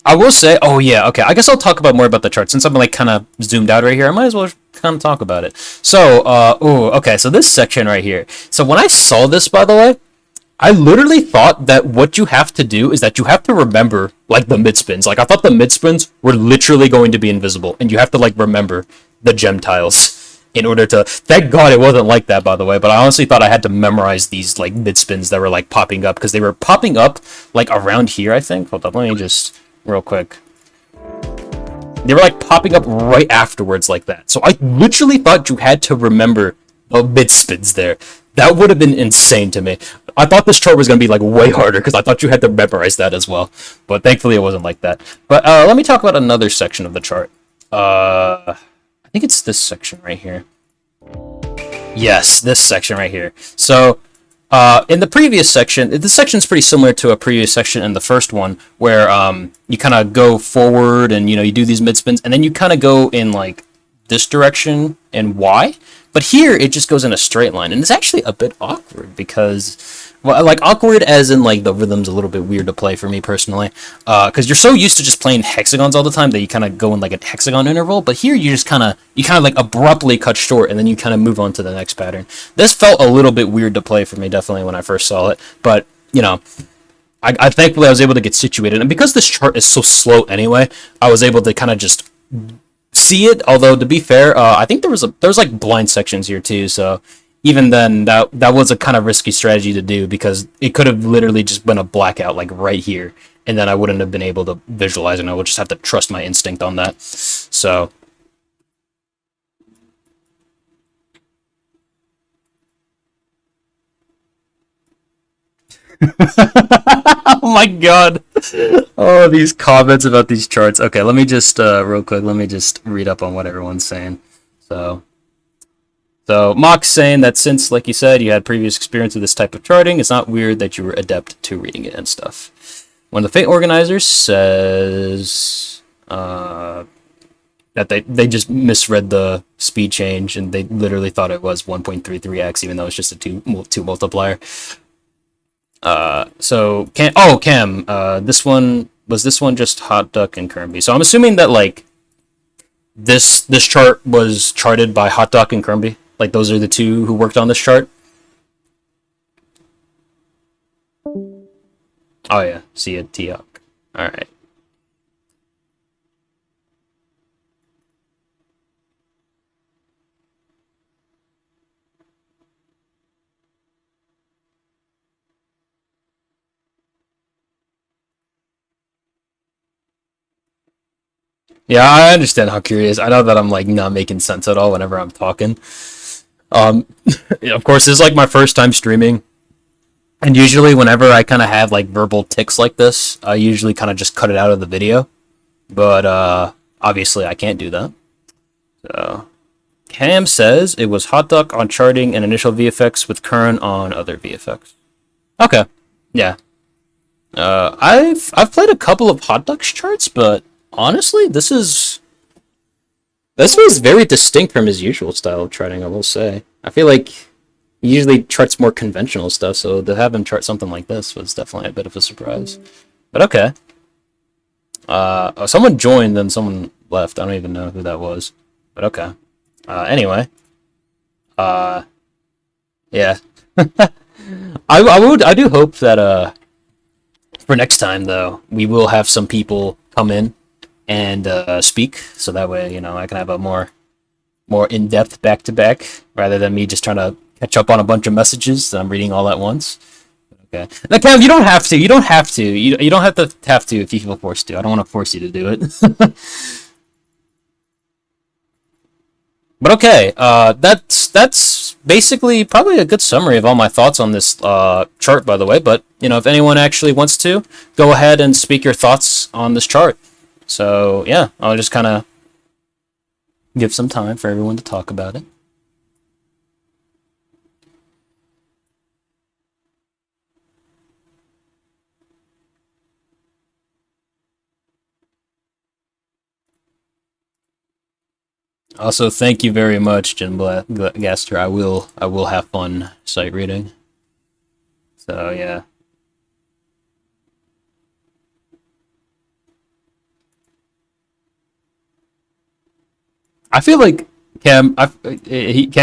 I will say, oh yeah, okay. I guess I'll talk about more about the chart since I'm like kind of zoomed out right here. I might as well kind of talk about it. So, okay. So this section right here. So when I saw this, by the way, I literally thought that what you have to do is that you have to remember like the mid spins. Like I thought the mid spins were literally going to be invisible, and you have to like remember the gem tiles in order to. Thank God it wasn't like that, by the way. But I honestly thought I had to memorize these like mid spins that were like popping up because they were popping up like around here. I think. Hold up, let me just real quick. They were like popping up right afterwards like that. So I literally thought you had to remember the mid spins there. That would have been insane to me. I thought this chart was going to be like way harder because I thought you had to memorize that as well. But thankfully it wasn't like that. But let me talk about another section of the chart. I think it's this section right here. Yes, this section right here. So in the previous section, this section's pretty similar to a previous section in the first one, where you kind of go forward and you do these mid spins, and then you kind of go in like this direction and Y. But here it just goes in a straight line, and it's actually a bit awkward because, well, like awkward as in like the rhythm's a little bit weird to play for me personally, because you're so used to just playing hexagons all the time that you kind of go in like a hexagon interval. But here you just kind of like abruptly cut short, and then you kind of move on to the next pattern. This felt a little bit weird to play for me, definitely when I first saw it, but I thankfully I was able to get situated, and because this chart is so slow anyway, I was able to kind of just see it. Although to be fair, I think there's like blind sections here too. So even then, that was a kind of risky strategy to do because it could have literally just been a blackout like right here, and then I wouldn't have been able to visualize it. And I would just have to trust my instinct on that. So. Oh my god. Oh, these comments about these charts. Okay, let me just real quick, let me just read up on what everyone's saying. So Mock's saying that since, like you said, you had previous experience with this type of charting, it's not weird that you were adept to reading it and stuff. One of the Fate organizers says that they just misread the speed change and they literally thought it was 1.33x, even though it's just a two multiplier. So Cam, this one just Hot Duck and Kirby. So I'm assuming that like this chart was charted by Hot Duck and Kirby. Like those are the two who worked on this chart. Oh yeah, see it, Tiok. All right. Yeah, I understand how curious. I know that I'm like not making sense at all whenever I'm talking. Um, of course, this is like my first time streaming, and usually whenever I kind of have like verbal tics like this, I usually kind of just cut it out of the video. But obviously, I can't do that. So Cam says it was Hot Duck on charting and initial VFX with Current on other VFX. Okay, yeah. I've played a couple of Hot Duck's charts, but honestly, this was very distinct from his usual style of charting, I will say. I feel like he usually charts more conventional stuff, so to have him chart something like this was definitely a bit of a surprise. But okay. Someone joined, then someone left. I don't even know who that was. But okay. Anyway. Yeah. I do hope that for next time though, we will have some people come in and speak, so that way I can have a more more in-depth back-to-back, rather than me just trying to catch up on a bunch of messages that I'm reading all at once. Okay. Now, Kev, you don't have to. You don't have to. You don't have to if you feel forced to. I don't want to force you to do it. But okay, that's basically probably a good summary of all my thoughts on this chart, by the way. But if anyone actually wants to, go ahead and speak your thoughts on this chart. So yeah, I'll just kind of give some time for everyone to talk about it. Also, thank you very much, Jim Gaster. I will have fun sight reading. So yeah. I feel like Cam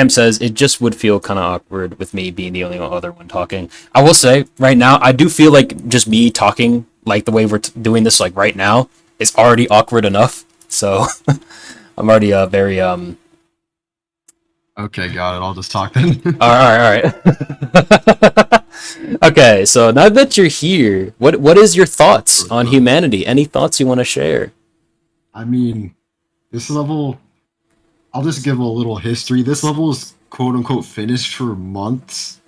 says it just would feel kind of awkward with me being the only other one talking. I will say right now, I do feel like just me talking like the way we're doing this like right now is already awkward enough. So I'm already very Okay, got it. I'll just talk then. all right. Okay, so now that you're here, what is your thoughts on humanity? Any thoughts you want to share? I mean, this level, I'll just give a little history. This level is quote unquote finished for months.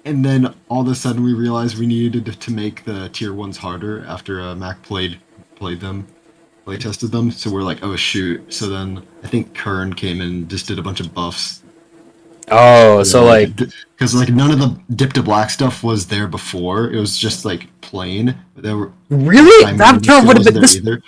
And then all of a sudden we realized we needed to make the tier 1s harder after Mac played them, play tested them. So we're like, oh shoot. So then I think Kern came and just did a bunch of buffs. Oh, so like, because like none of the dip to black stuff was there before. It was just like plain. There were really that turn would have been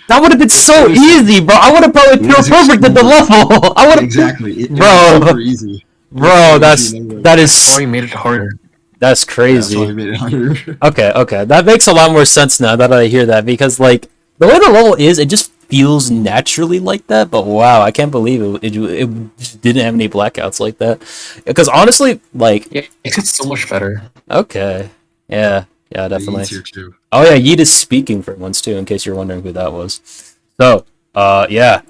that would have been so easy, bro. I would have probably pure perfect at the level. I would have exactly, bro. Super easy. Bro, that is. Oh, you made it harder. That's crazy. Yeah, that's why we made it harder. Okay, that makes a lot more sense now that I hear that, because like the way the level is, it just feels naturally like that. But wow, I can't believe it just didn't have any blackouts like that. Because honestly, like Yeah, it's so much better. okay, yeah, definitely. Here too. Oh yeah, Yeet is speaking for once too, in case you're wondering who that was. So, yeah,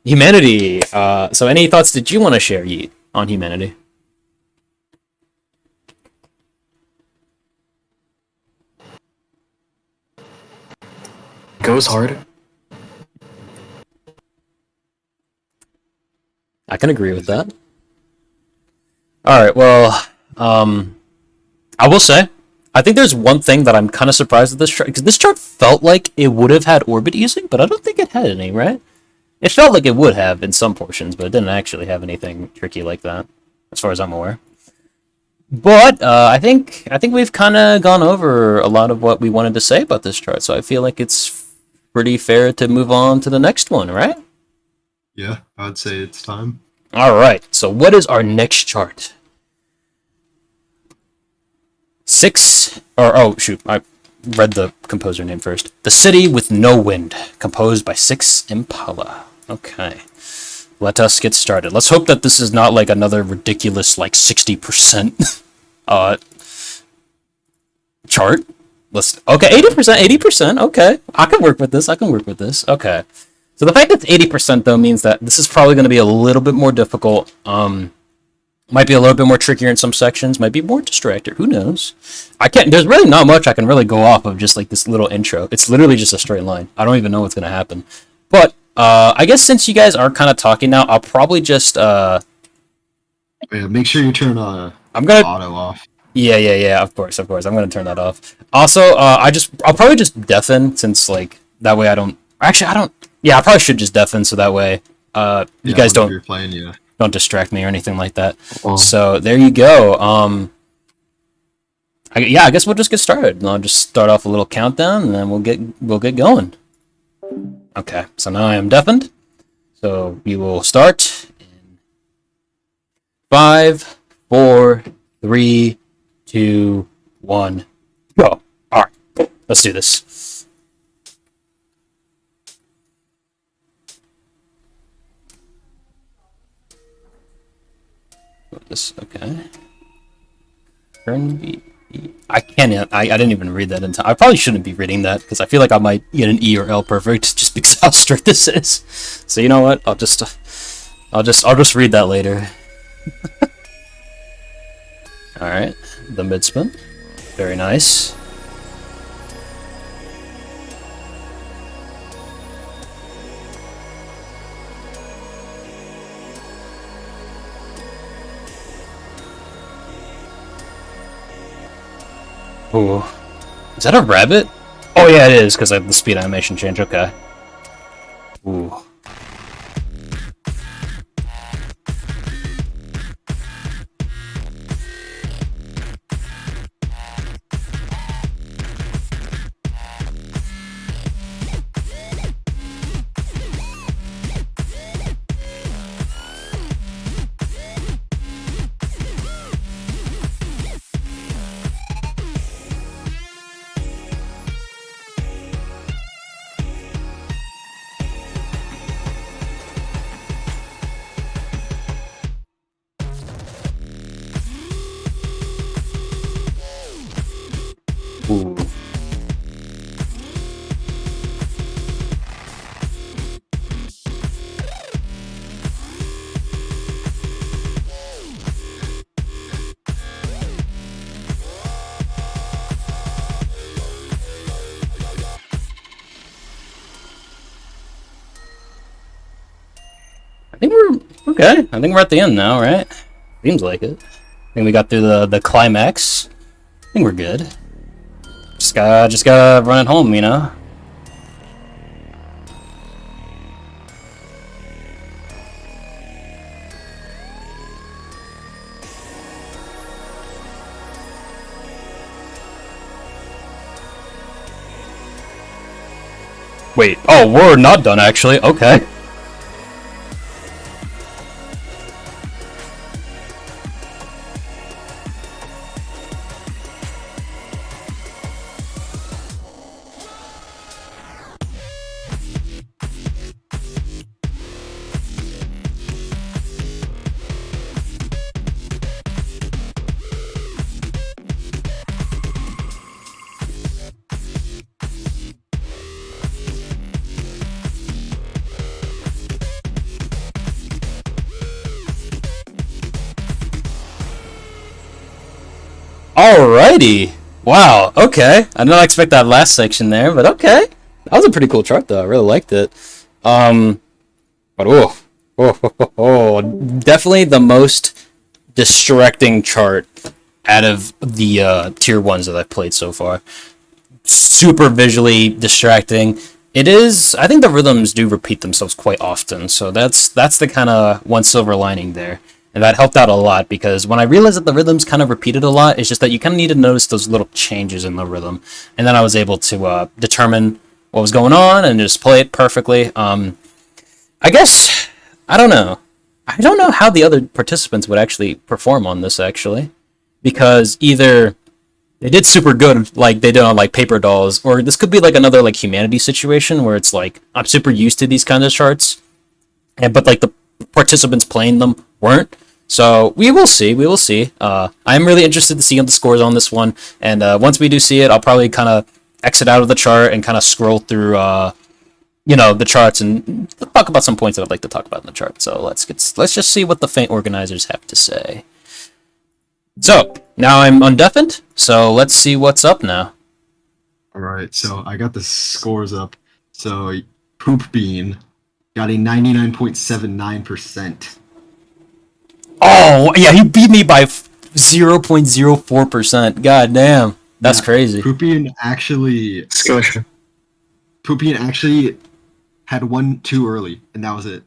humanity. So any thoughts did you want to share, Yeet, on humanity? Goes hard. I can agree with that. All right, well, I will say, I think there's one thing that I'm kind of surprised at this chart, because this chart felt like it would have had orbit easing, but I don't think it had any, right? It felt like it would have in some portions, but it didn't actually have anything tricky like that, as far as I'm aware. But I think we've kind of gone over a lot of what we wanted to say about this chart, so I feel like it's pretty fair to move on to the next one, right? Yeah, I'd say it's time. All right, so what is our next chart? I read the composer name first. The City with No Wind, composed by Six Impala. Okay, let us get started. Let's hope that this is not like another ridiculous like 60% chart. Okay, 80%. Okay, I can work with this. Okay. So the fact that it's 80% though means that this is probably going to be a little bit more difficult. Might be a little bit more trickier in some sections. Might be more distractor. Who knows? There's really not much I can really go off of just like this little intro. It's literally just a straight line. I don't even know what's going to happen. But I guess since you guys are kind of talking now, I'll probably just Yeah, make sure you turn auto off. Yeah. Of course. I'm going to turn that off. Also, I'll probably just deafen, since like that way I don't. Actually, I don't. Yeah, I probably should just deafen, so that way you guys don't. You're playing, yeah. Don't distract me or anything like that. Oh. So there you go. I guess we'll just get started. I'll just start off a little countdown, and then we'll get going. Okay, so now I am deafened. So we will start in 5, 4, 3, 2, 1, go. All right, let's do this. Okay. I can't. I didn't even read that in time. I probably shouldn't be reading that, because I feel like I might get an E or L perfect just because of how strict this is. So you know what? I'll just I'll just read that later. All right, the mid spin, very nice. Ooh, is that a rabbit? Oh yeah, it is because I have the speed animation change. Okay. Ooh. Ooh. I think we're okay. I think we're at the end now, right? Seems like it. I think we got through the climax. I think we're good. Just gotta run it home, you know? Wait, oh, we're not done actually. Okay. Alrighty. Wow. Okay. I did not expect that last section there, but okay. That was a pretty cool chart, though. I really liked it. But definitely the most distracting chart out of the tier ones that I've played so far. Super visually distracting. It is. I think the rhythms do repeat themselves quite often, so that's the kind of one silver lining there. And that helped out a lot because when I realized that the rhythms kind of repeated a lot, it's just that you kind of need to notice those little changes in the rhythm. And then I was able to determine what was going on and just play it perfectly. I guess, I don't know. I don't know how the other participants would actually perform on this, actually. Because either they did super good, like they did on like Paper Dolls, or this could be like another like humanity situation where it's like, I'm super used to these kind of charts, but like the participants playing them weren't. So we will see. We will see. I'm really interested to see the scores on this one, and once we do see it, I'll probably kind of exit out of the chart and kind of scroll through, the charts and talk about some points that I'd like to talk about in the chart. So let's just see what the Faint organizers have to say. So now I'm undeafened. So let's see what's up now. All right, so I got the scores up. So Poop Bean got a 99.79%. Oh, yeah, he beat me by 0.04%. God damn. That's crazy. Poopien actually had one too early, and that was it.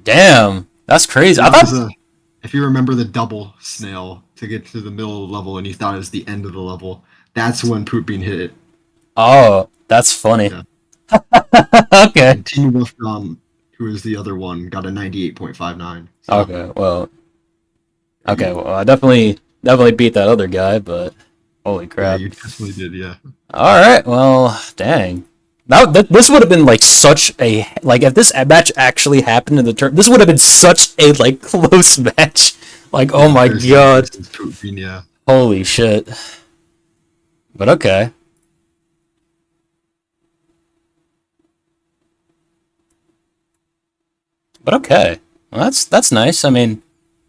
Damn. That's crazy. I thought... if you remember the double snail to get to the middle of the level and you thought it was the end of the level, that's when Poopien hit it. Oh, that's funny. Yeah. Okay. And Team Wolf, who is the other one, got a 98.59. So. Okay, well, I definitely beat that other guy, but holy crap. Yeah, you definitely did, yeah. Alright, well, dang. This would have been like such a, like, if this match actually happened in the turn, this would have been such a, like, close match. Like, oh my god. Poopien, yeah. Holy shit. But okay. Well, that's nice. I mean,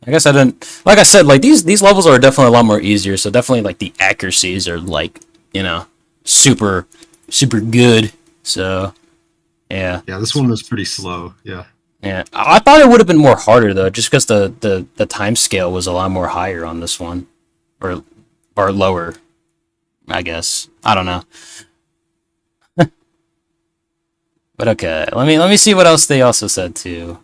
I guess I didn't. Like I said, like these levels are definitely a lot more easier. So definitely like the accuracies are like super super good. So yeah. Yeah, this one was pretty slow. Yeah. Yeah, I thought it would have been more harder though, just because the time scale was a lot more higher on this one, or lower, I guess. I don't know, but okay. Let me see what else they also said too.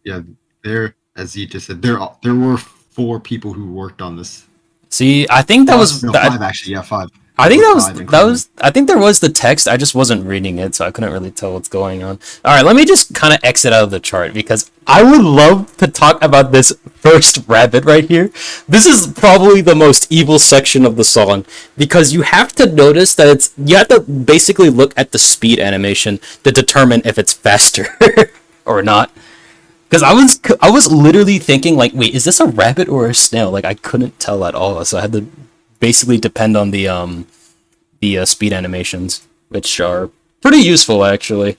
Yeah, there, as you just said, there were 4 people who worked on this. See, I think that was No, 5 actually. Yeah, 5. I think that was Five, including. I think there was the text. I just wasn't reading it, so I couldn't really tell what's going on. All right, let me just kind of exit out of the chart because I would love to talk about this first rabbit right here. This is probably the most evil section of the song because you have to notice that you have to basically look at the speed animation to determine if it's faster or not. Because I was literally thinking like, wait, is this a rabbit or a snail? Like I couldn't tell at all, so I had to basically depend on the speed animations, which are pretty useful actually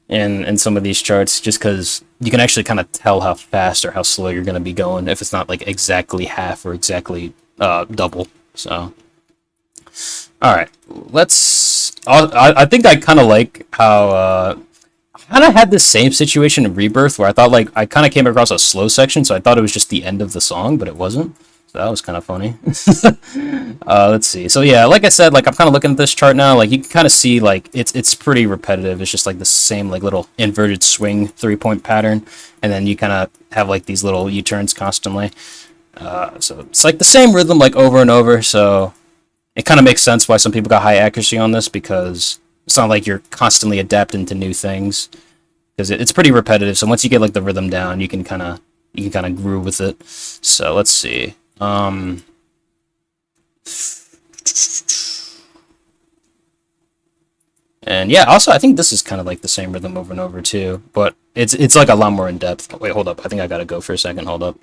in some of these charts, just because you can actually kind of tell how fast or how slow you're going to be going if it's not like exactly half or exactly double. So, all right, let's. I think I kind of like how I kind of had the same situation in Rebirth where I thought like I kind of came across a slow section, so I thought it was just the end of the song, but it wasn't. So that was kind of funny. Let's see. So yeah, like I said, like I'm kind of looking at this chart now. Like you can kind of see like it's pretty repetitive. It's just like the same like little inverted swing 3-point pattern, and then you kind of have like these little U-turns constantly. So it's like the same rhythm like over and over. So it kind of makes sense why some people got high accuracy on this because it's not like you're constantly adapting to new things because it's pretty repetitive. So once you get like the rhythm down, you can kind of groove with it. So let's see. And yeah, also I think this is kind of like the same rhythm over and over too, but it's like a lot more in depth. Wait, hold up. I think I gotta go for a second. Hold up.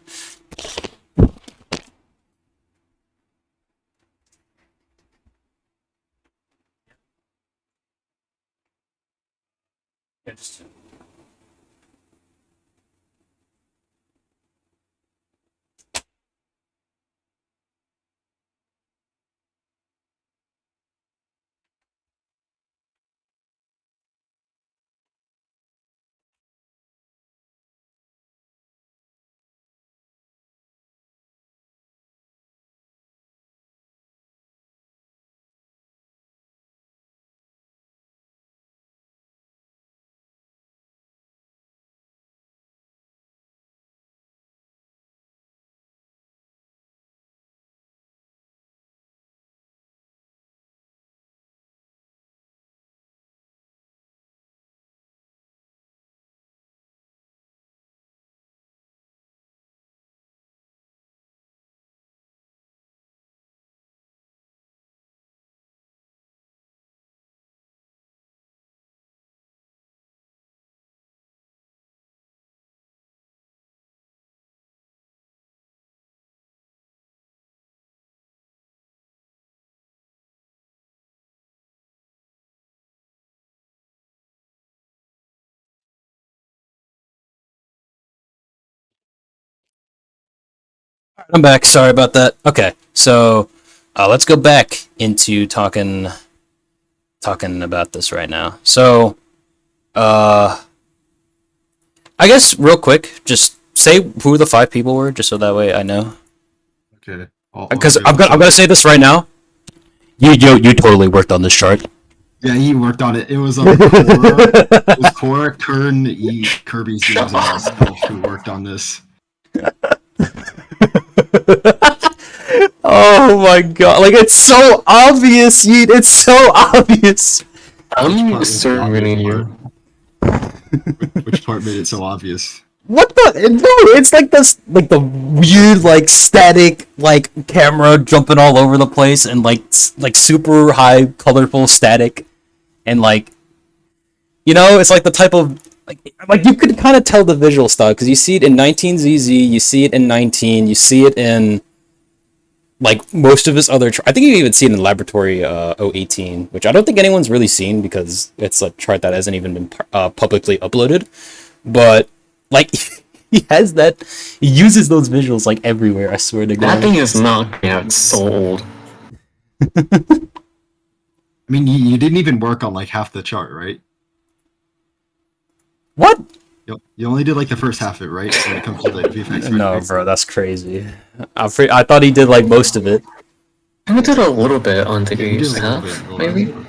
I'm back. Sorry about that. Okay, so let's go back into talking about this right now. So, uh, I guess real quick, just say who the 5 people were, just so that way I know. Okay. Because I'm gonna say this right now. You totally worked on this chart. Yeah, he worked on it. It was Cora, Kern, Kirby's games, and myself who worked on this. Oh my god! Like it's so obvious, Yeet. It's so obvious. I'm serving you. Which part made it so obvious? What the? No, it's like this, like the weird, like static, like camera jumping all over the place, and like super high, colorful static, and like, it's like the type of like you could kind of tell the visual style because you see it in 19ZZ, you see it in 19, you see it in like most of his other. I think you even see it in Laboratory 018, which I don't think anyone's really seen because it's a chart that hasn't even been publicly uploaded, but. Like, He has that. He uses those visuals like everywhere. I swear to God. That thing is not yeah, it's so old. I mean, you didn't even work on like half the chart, right? What? You only did like the first half of it, right? When it comes to like VFX. No, bro, that's crazy. I thought he did like most of it. I did a little bit on the Yeah, you did first a little half, bit, a little maybe. bit.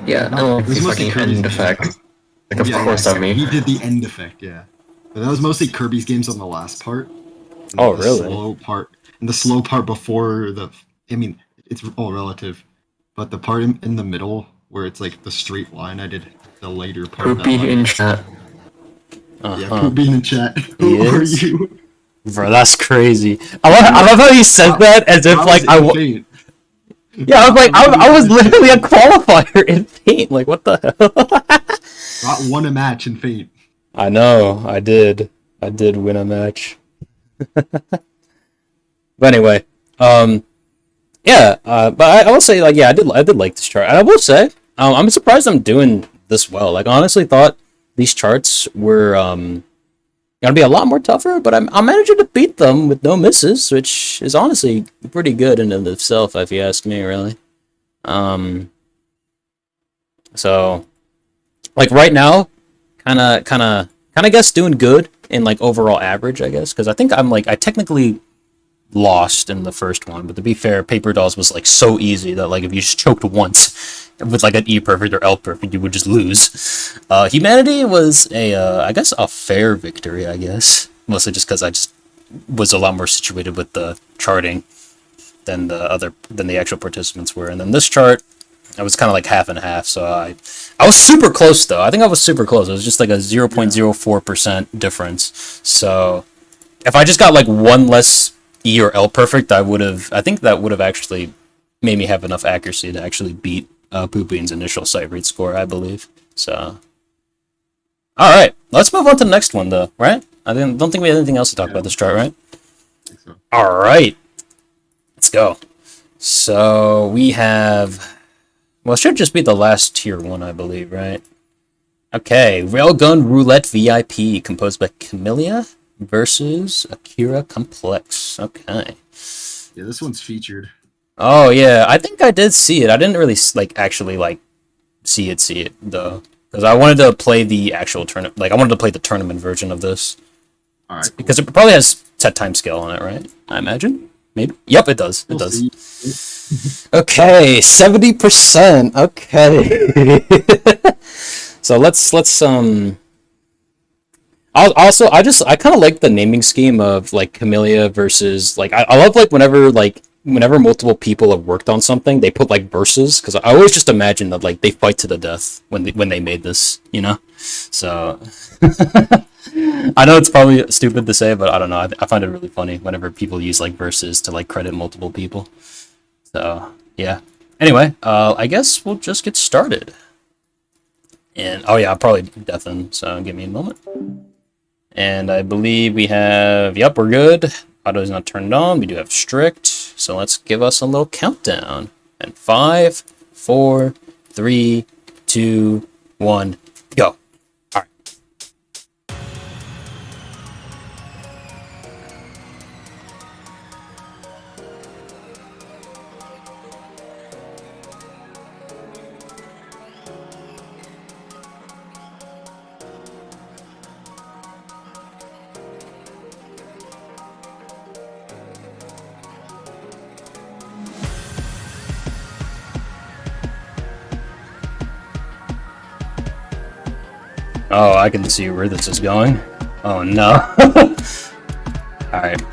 Yeah, No, I don't like it was the mostly fucking Kirby's end games. effect. Like, of Yeah, course, yeah, I mean. he did the end effect, yeah. But that was mostly Kirby's games on the last part. And Oh, the really? Slow part, and the slow part before the. I mean, it's all relative, but the part in the middle where it's like the straight line, I did the later part of that Poopy line. in chat. Yeah, Poop being in chat. He Who are is? you? Bro, that's crazy. I love how he says that as if like Faint. Yeah, I was like, I was literally a qualifier in Paint. Like, what the hell? Got won a match in Faint. I know, I did win a match. But anyway, yeah, but I will say, like, yeah, I did like this chart, and I will say, I'm surprised I'm doing this well. Like, I honestly thought these charts were gonna be a lot more tougher, but I'm managing to beat them with no misses, which is honestly pretty good in and of itself, if you ask me, really. So, like right now, kind of guess doing good in like overall average, I guess, because I think I technically lost in the first one, but to be fair, Paper Dolls was like so easy that like if you just choked once with like an E perfect or L perfect, you would just lose. Humanity was I guess a fair victory, I guess, mostly just because I just was a lot more situated with the charting than the actual participants were, and then this chart I was kind of like half and half, so I was super close though. I think I was super close. It was just like a 0.04% difference. So if I just got like one less E or L perfect, I think that would have actually made me have enough accuracy to actually beat Poopin's initial sight read score, I believe. So, all right, let's move on to the next one, though. Right? Don't think we have anything else to talk about this chart, right? I think so. All right, let's go. So we have, well, it should just be the last tier one, I believe, right? Okay, Railgun Roulette VIP, composed by Camellia versus Akira Complex. Okay. Yeah, this one's featured. Oh yeah, I think I did see it. I didn't really like actually like see it though, because I wanted to play the actual tournament. Like I wanted to play the tournament version of this. All right. Cool. Because it probably has set time scale on it, right? I imagine. Maybe. Yep, it does. It does. Okay, 70%. Okay. So let's I kind of like the naming scheme of like Camellia versus like I love like whenever multiple people have worked on something, they put like verses, because I always just imagine that like they fight to the death when they made this, you know. So I know it's probably stupid to say, but I don't know. I find it really funny whenever people use like verses to like credit multiple people. So yeah. Anyway, I guess we'll just get started. And oh yeah, I'll probably deafen. So give me a moment. And I believe we have, yep, we're good. Auto is not turned on. We do have strict. So let's give us a little countdown. And 5, 4, 3, 2, 1, go. All right. Oh, I can see where this is going. Oh no. Alright.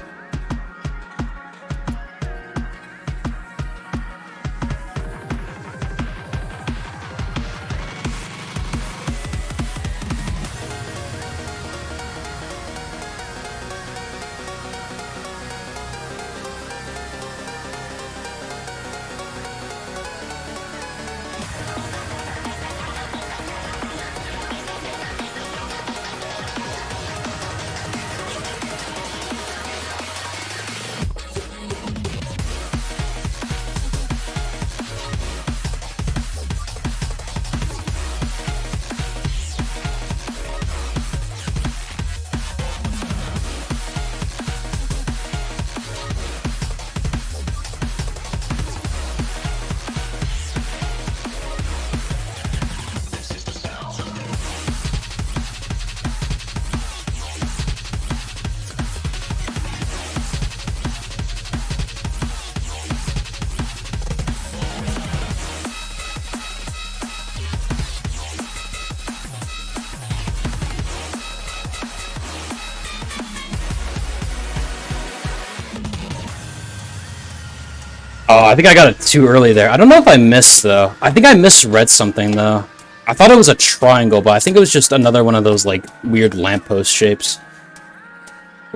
Oh, I think I got it too early there. I don't know if I missed, though. I think I misread something, though. I thought it was a triangle, but I think it was just another one of those, like, weird lamppost shapes.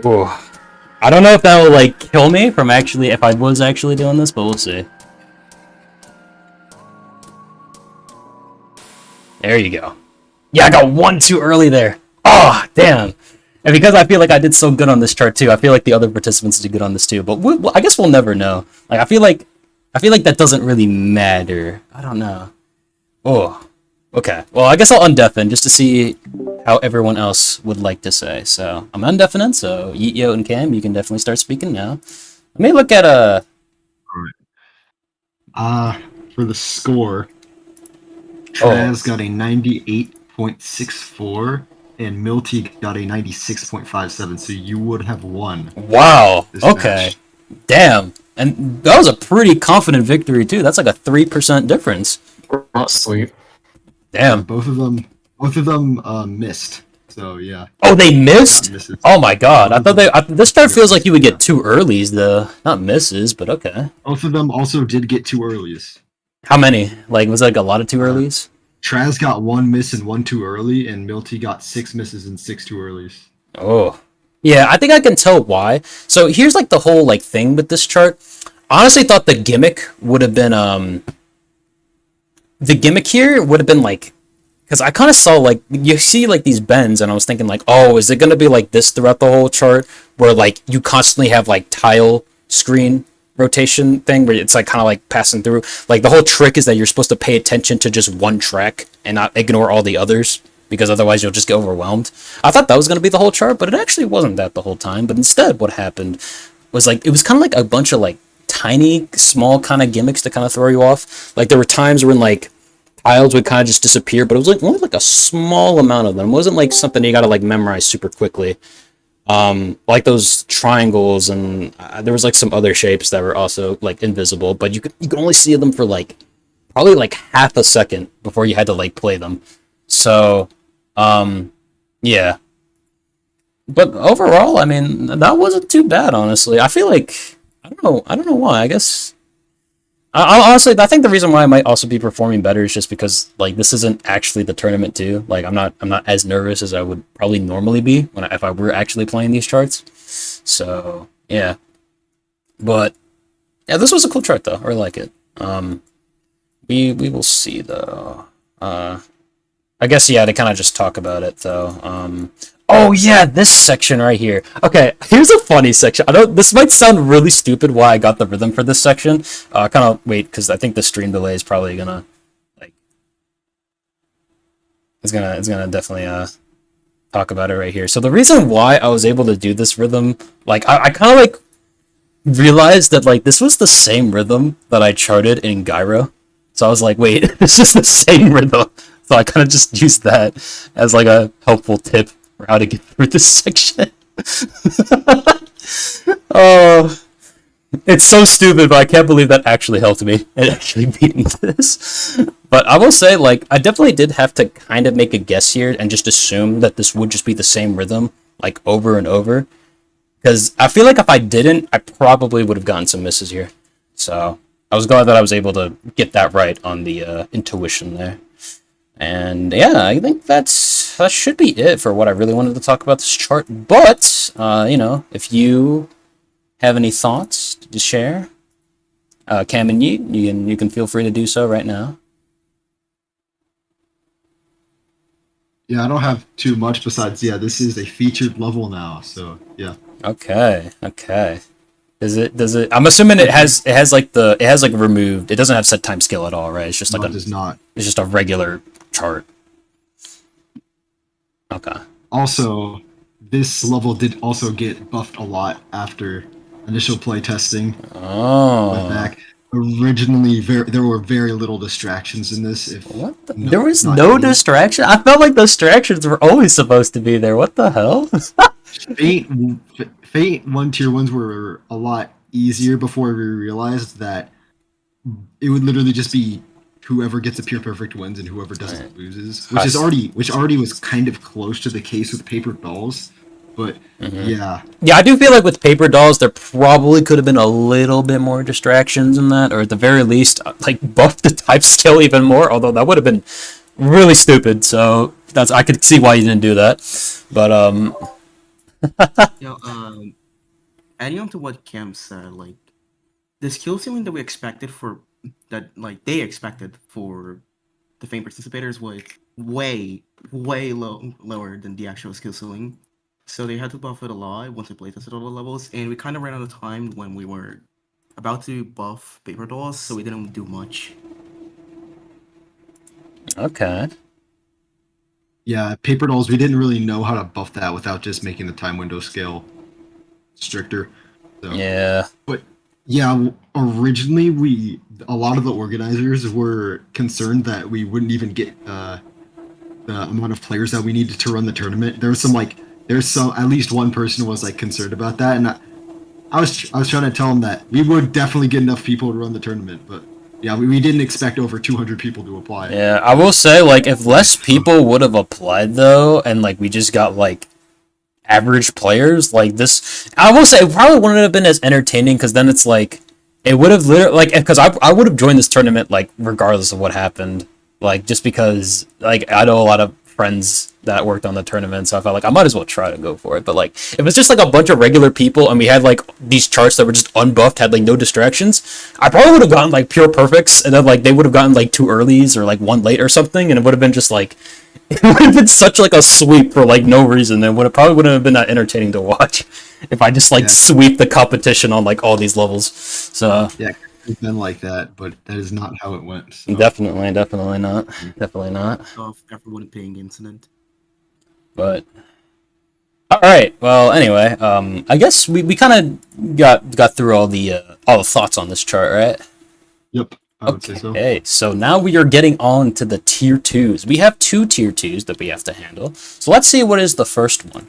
Ooh. I don't know if that will, like, kill me from actually, if I was actually doing this, but we'll see. There you go. Yeah, I got one too early there. Oh, damn. And because I feel like I did so good on this chart too, I feel like the other participants did good on this too. But I guess we'll never know. Like I feel like that doesn't really matter. I don't know. Oh, okay. Well, I guess I'll undeafen just to see how everyone else would like to say. So I'm undeafening. So Yo and Cam, you can definitely start speaking now. Let me look at For the score, Traz got a 98.64. And Milty got a 96.57, so you would have won. Wow. Okay. Match. Damn. And that was a pretty confident victory too. That's like a 3% difference. Not sweet. Damn. Both of them missed. So yeah. Oh, they missed? Oh my god. I thought this start feels like you would get 2 earlies, though. Not misses, but okay. Both of them also did get 2 earlies. How many? Like, was it like a lot of 2 earlies? Traz got 1 miss and 1 too early, and Milty got 6 misses and 6 too earlies. Oh. Yeah, I think I can tell why. So here's like the whole like thing with this chart. Honestly thought the gimmick would have been the gimmick here would have been like, because I kind of saw like, you see like these bends and I was thinking like, oh, is it going to be like this throughout the whole chart where like you constantly have like tile screen rotation thing where it's like kind of like passing through. Like the whole trick is that you're supposed to pay attention to just one track and not ignore all the others because otherwise you'll just get overwhelmed. I thought that was going to be the whole chart, but it actually wasn't that the whole time. But instead what happened was like, it was kind of like a bunch of like tiny, small kind of gimmicks to kind of throw you off. Like there were times when like tiles would kind of just disappear, but it was like only like a small amount of them. It wasn't like something you got to like memorize super quickly. Like those triangles, and there was like some other shapes that were also like invisible, but you could only see them for like probably like half a second before you had to like play them. So yeah, but overall I mean that wasn't too bad, honestly. I feel like I don't know why. I guess honestly, I think the reason why I might also be performing better is just because like this isn't actually the tournament too. Like I'm not as nervous as I would probably normally be if I were actually playing these charts. So yeah, but yeah, this was a cool chart though. I really like it. We will see though. I guess yeah, to kind of just talk about it though. Oh yeah, this section right here. Okay, here's a funny section. I know this might sound really stupid why I got the rhythm for this section. Kind of wait, because I think the stream delay is probably gonna like it's gonna definitely talk about it right here. So the reason why I was able to do this rhythm, like I kind of like realized that like this was the same rhythm that I charted in Gyro. So I was like, wait, this is the same rhythm. So I kind of just used that as like a helpful tip for how to get through this section. Oh, it's so stupid, but I can't believe that actually helped me in actually beating this. But I will say, like, I definitely did have to kind of make a guess here and just assume that this would just be the same rhythm, like, over and over. Because I feel like if I didn't, I probably would have gotten some misses here. So I was glad that I was able to get that right on the intuition there. And yeah, I think that should be it for what I really wanted to talk about this chart. But, you know, if you have any thoughts to share, Cam and Yeet, you can feel free to do so right now. Yeah, I don't have too much besides, yeah, this is a featured level now, so yeah. Okay. Does it I'm assuming it has like removed. It doesn't have set time scale at all, right? It's just like it does not. It's just a regular chart. Okay. Also, this level did also get buffed a lot after initial play testing. Oh. Went back. Originally, there were very little distractions in this. There was no distraction? I felt like those distractions were always supposed to be there. What the hell? Fate 1 tier 1s were a lot easier before we realized that it would literally just be whoever gets a pure perfect wins and whoever doesn't loses, which already was kind of close to the case with paper dolls. But Mhm. yeah, Yeah, I do feel like with paper dolls, there probably could have been a little bit more distractions in that, or at the very least, like buff the type skill even more. Although that would have been really stupid. So that's I could see why you didn't do that. But You know, adding on to what Cam said, like the skill ceiling that we expected for that, like they expected for the faint participators was way lower than the actual skill ceiling. So they had to buff it a lot once we playtested all the levels, and we kind of ran out of time when we were about to buff paper dolls, so we didn't do much. okay, yeah, paper dolls. We didn't really know how to buff that without just making the time window scale stricter. So, yeah, but yeah, originally a lot of the organizers were concerned that we wouldn't even get the amount of players that we needed to run the tournament. There's some at least one person was like concerned about that, and I was trying to tell him that we would definitely get enough people to run the tournament, but yeah, we didn't expect over 200 people to apply. yeah. I will say, like, if less people would have applied though, and like we just got like average players like this, I will say it probably wouldn't have been as entertaining because then it's like it would have literally like because I would have joined this tournament like regardless of what happened, like just because like I know a lot of friends that worked on the tournament, so I felt like I might as well try to go for it. But like if it's just like a bunch of regular people and we had like these charts that were just unbuffed, had like no distractions, I probably would have gotten like pure perfects, and then like they would have gotten like two earlies or like one late or something, and it would have been just like it would have been such like a sweep for like no reason. It would have probably wouldn't have been that entertaining to watch if I just like Yeah. sweep the competition on like all these levels. So Yeah, it's been like that, but that is not how it went. So. definitely not, definitely not. Of everyone paying incident. But all right, well, anyway, I guess we kind of got through all the thoughts on this chart, right? Yep, I would say so. Okay, so now we are getting on to the tier 2s. We have two tier 2s that we have to handle. So let's see what is the first one.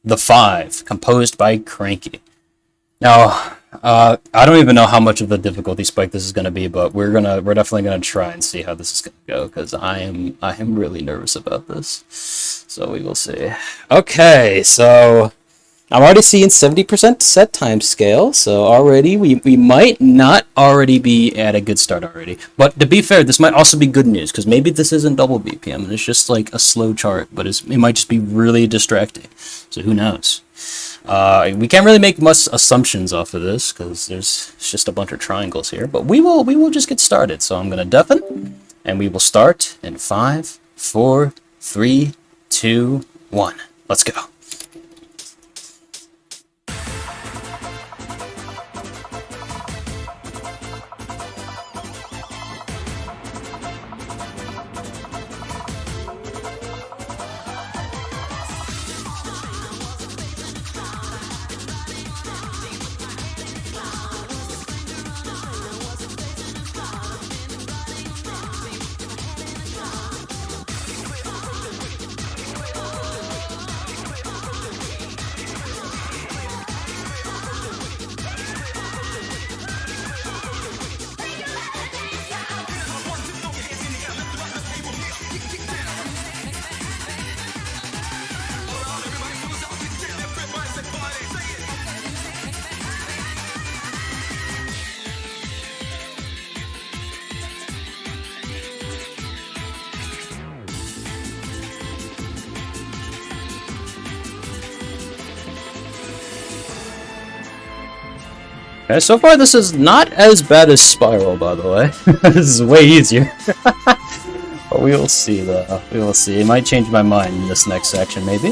The 5, composed by Cranky. Now, I don't even know how much of a difficulty spike this is going to be, but we're definitely gonna try and see how this is gonna go because I am really nervous about this. So we will see. Okay, so I'm already seeing 70% set time scale, so already we might not already be at a good start already. But to be fair, this might also be good news, because maybe this isn't double BPM, and it's just like a slow chart, but it might just be really distracting. So who knows? We can't really make much assumptions off of this, because it's just a bunch of triangles here, but we will just get started. So I'm going to deafen, and we will start in 5, 4, 3, 2, 1. Let's go. Okay, so far this is not as bad as Spiral, by the way. This is way easier. But we will see, though. We will see. It might change my mind in this next section, maybe.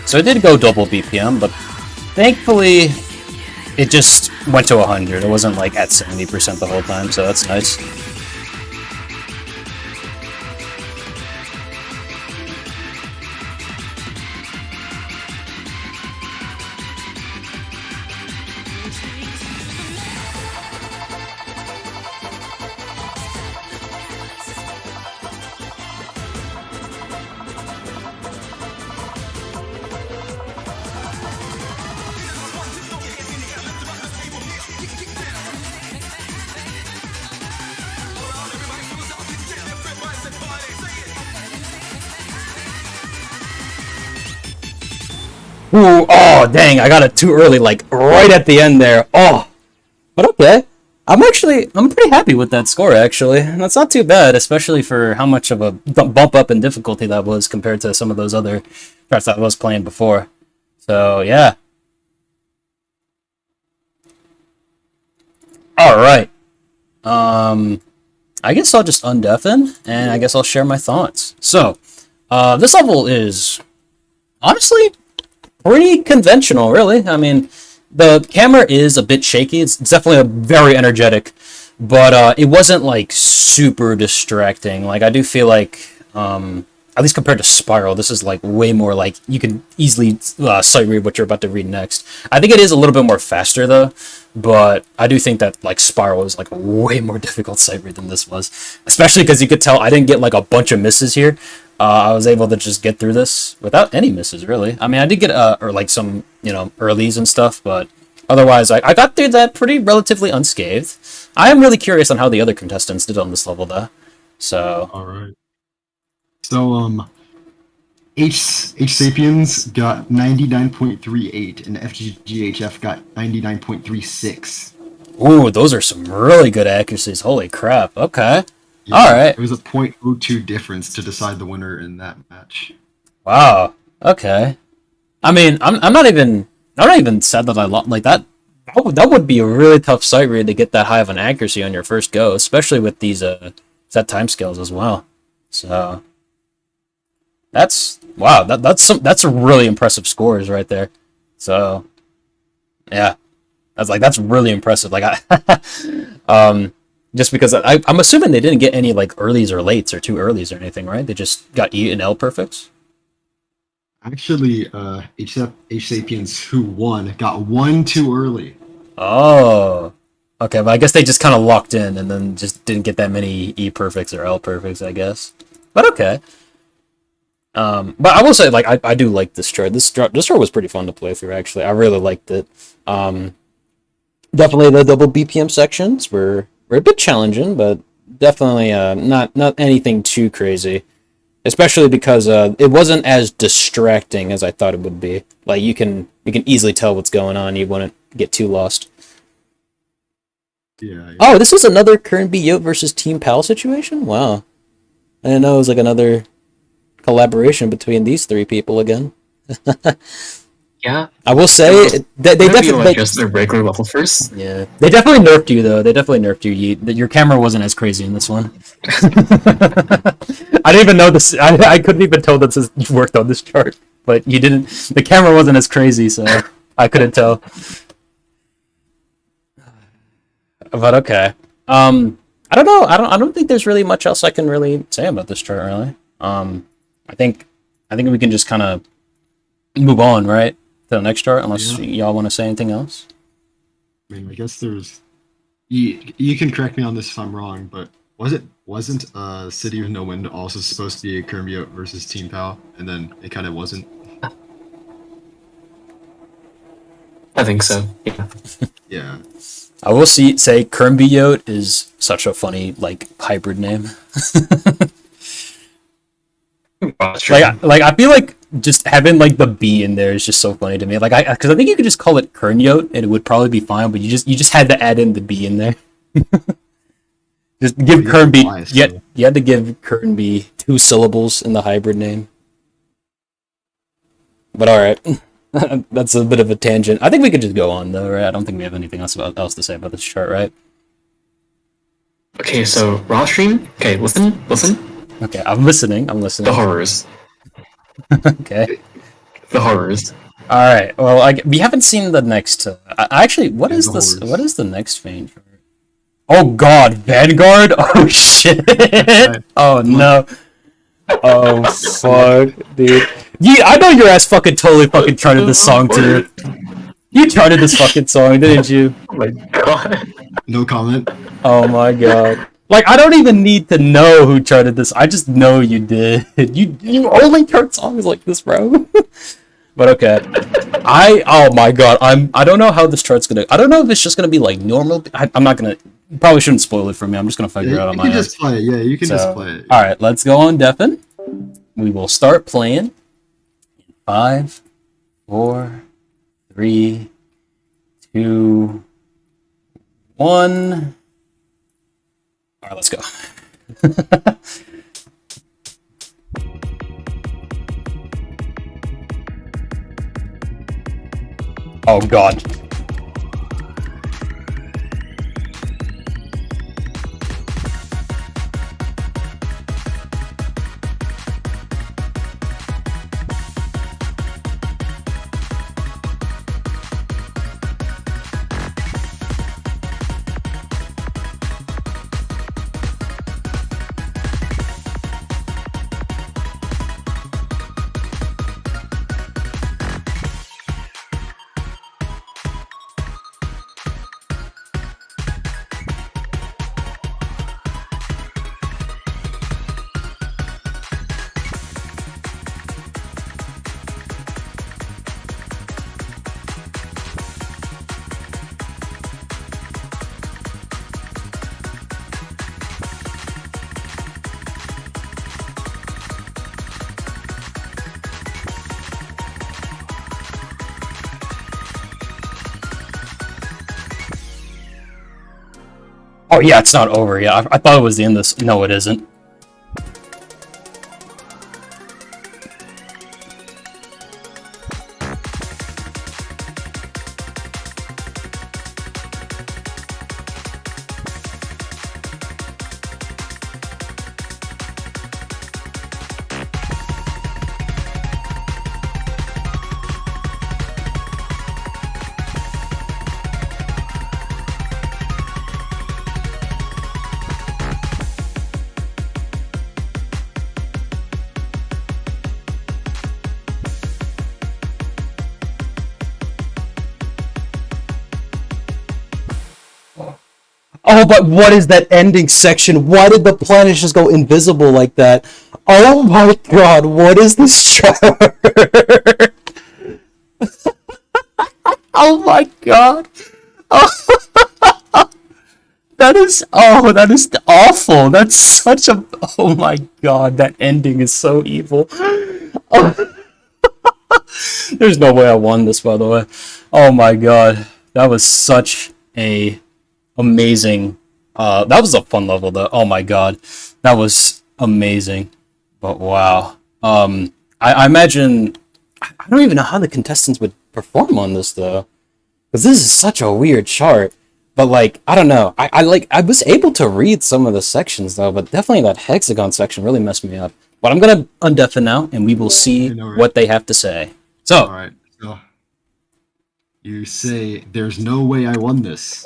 So it did go double BPM, but thankfully it just went to 100. It wasn't like at 70% the whole time, so that's nice. Ooh, oh, dang, I got it too early, like, right at the end there. Oh, but okay. I'm pretty happy with that score, actually. That's not too bad, especially for how much of a bump up in difficulty that was compared to some of those other charts that I was playing before. So, yeah. Alright. I guess I'll just undeafen, and I guess I'll share my thoughts. So, this level is, honestly, pretty conventional, really. I mean, the camera is a bit shaky. It's definitely a very energetic, but it wasn't like super distracting. Like I do feel like, at least compared to Spiral, this is like way more like you can easily sight read what you're about to read next. I think it is a little bit more faster though, but I do think that like Spiral is like a way more difficult sight read than this was, especially because you could tell I didn't get like a bunch of misses here. I was able to just get through this without any misses, really. I mean, I did get or like some, earlies and stuff, but otherwise, I got through that pretty relatively unscathed. I am really curious on how the other contestants did on this level, though. So, All right. So H Sapiens got 99.38 and FGHF got 99.36. ooh, those are some really good accuracies. Holy crap. Okay. Yeah, All right. It was a .02 difference to decide the winner in that match. Wow. Okay. I mean, I'm not even sad that I lost like that. That would be a really tough sight read to get that high of an accuracy on your first go, especially with these set time scales as well. So that's wow. That's a really impressive scores right there. So yeah, that's really impressive. Like just because I'm assuming they didn't get any like earlies or lates or too earlies or anything, right? They just got E and L perfects. Actually, H Sapiens, who won, got one too early. Oh, okay. But I guess they just kind of locked in and then just didn't get that many E perfects or L perfects, I guess. But okay. But I will say, like, I do like this chart. This chart was pretty fun to play through. Actually, I really liked it. Definitely the double BPM sections were a bit challenging, but definitely not anything too crazy. Especially because it wasn't as distracting as I thought it would be. Like you can easily tell what's going on. You wouldn't get too lost. Yeah. Oh, this was another Kern B. Yote versus Team Pal situation? Wow. I didn't know it was like another collaboration between these three people again. Yeah. I will say they definitely like just the regular level first. Yeah, they definitely nerfed you though. They definitely nerfed you. Your camera wasn't as crazy in this one. I didn't even know this. I couldn't even tell that you worked on this chart, but you didn't. The camera wasn't as crazy, so I couldn't tell. But okay. I don't know. I don't think there's really much else I can really say about this chart. Really. I think we can just kind of move on, right? To the next chart, unless y'all want to say anything else. I mean, I guess there's. You can correct me on this if I'm wrong, but wasn't City of No Wind also supposed to be a Kern B. Yote versus Team Pal, and then it kind of wasn't? I think so. Yeah. Yeah. I will say Kern B. Yote is such a funny like hybrid name. Like I feel like just having like the B in there is just so funny to me. Like because I think you could just call it Kern Yote and it would probably be fine, but you just had to add in the B in there. Just give Kern B. You had to give Kern B 2 syllables in the hybrid name. But all right, that's a bit of a tangent. I think we could just go on though, right? I don't think we have anything else to say about this chart, right? Okay, so raw stream. Okay, listen. Okay, I'm listening. The horrors. Okay. The horrors. All right. Well, we haven't seen the next. Actually, what is this? horrors. What is the next Fane chart? Oh God, Vanguard! Oh shit! Oh no! Oh fuck, dude! Yeah, I know your ass fucking totally fucking charted this song too. You charted this fucking song, didn't you? Oh my god. No comment. Oh my God! Like I don't even need to know who charted this. I just know you did. You only chart songs like this, bro. But okay. Oh my God. I don't know how this chart's gonna. I don't know if it's just gonna be like normal. I'm not gonna. You probably shouldn't spoil it for me. I'm just gonna figure it out on my You can own. just play it. Yeah, you can just play it. All right, let's go on Deafen. We will start playing in 5, 4, 3, 2, 1. All right, let's go. Oh God. Oh yeah, it's not over yet. I thought it was the end of this. No, it isn't. Oh, but what is that ending section? Why did the planet just go invisible like that? Oh my God, what is this, Trevor? Oh my God. Oh, that is awful. That's such a, oh my God, that ending is so evil. Oh, there's no way I won this, by the way. Oh my God, that was such a amazing. That was a fun level though. Oh my God, that was amazing. But wow. I imagine I don't even know how the contestants would perform on this though, because this is such a weird chart. But like, I don't know. I was able to read some of the sections though, but definitely that hexagon section really messed me up. But I'm gonna undeafen now, and we will see what they have to say. So, All right. So you say there's no way I won this.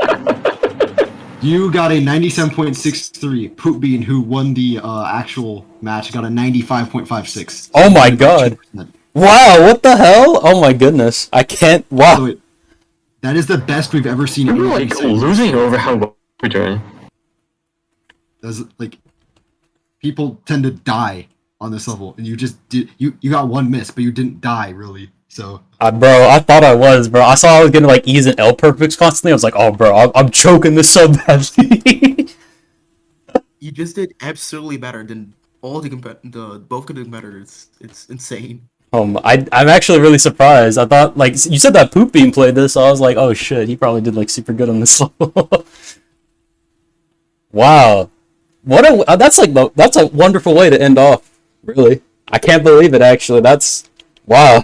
You got a 97.63. Poop Bean, who won the actual match, got a 95.56. oh my God. Wow, what the hell? Oh my goodness. I can't. Wow. So that is the best we've ever seen. We're like losing over how well we're doing. That's like people tend to die on this level, and you just did. You got one miss, but you didn't die really. So. Bro, I thought I was, bro. I saw I was getting like E's and L perfects constantly. I was like, oh, bro, I'm choking this so badly. You just did absolutely better than all the both competitors. It's insane. I'm actually really surprised. I thought, like, you said that Poop Bean played this, so I was like, oh shit, he probably did like super good on this level. Wow, that's a wonderful way to end off. Really, I can't believe it. Actually, that's wow.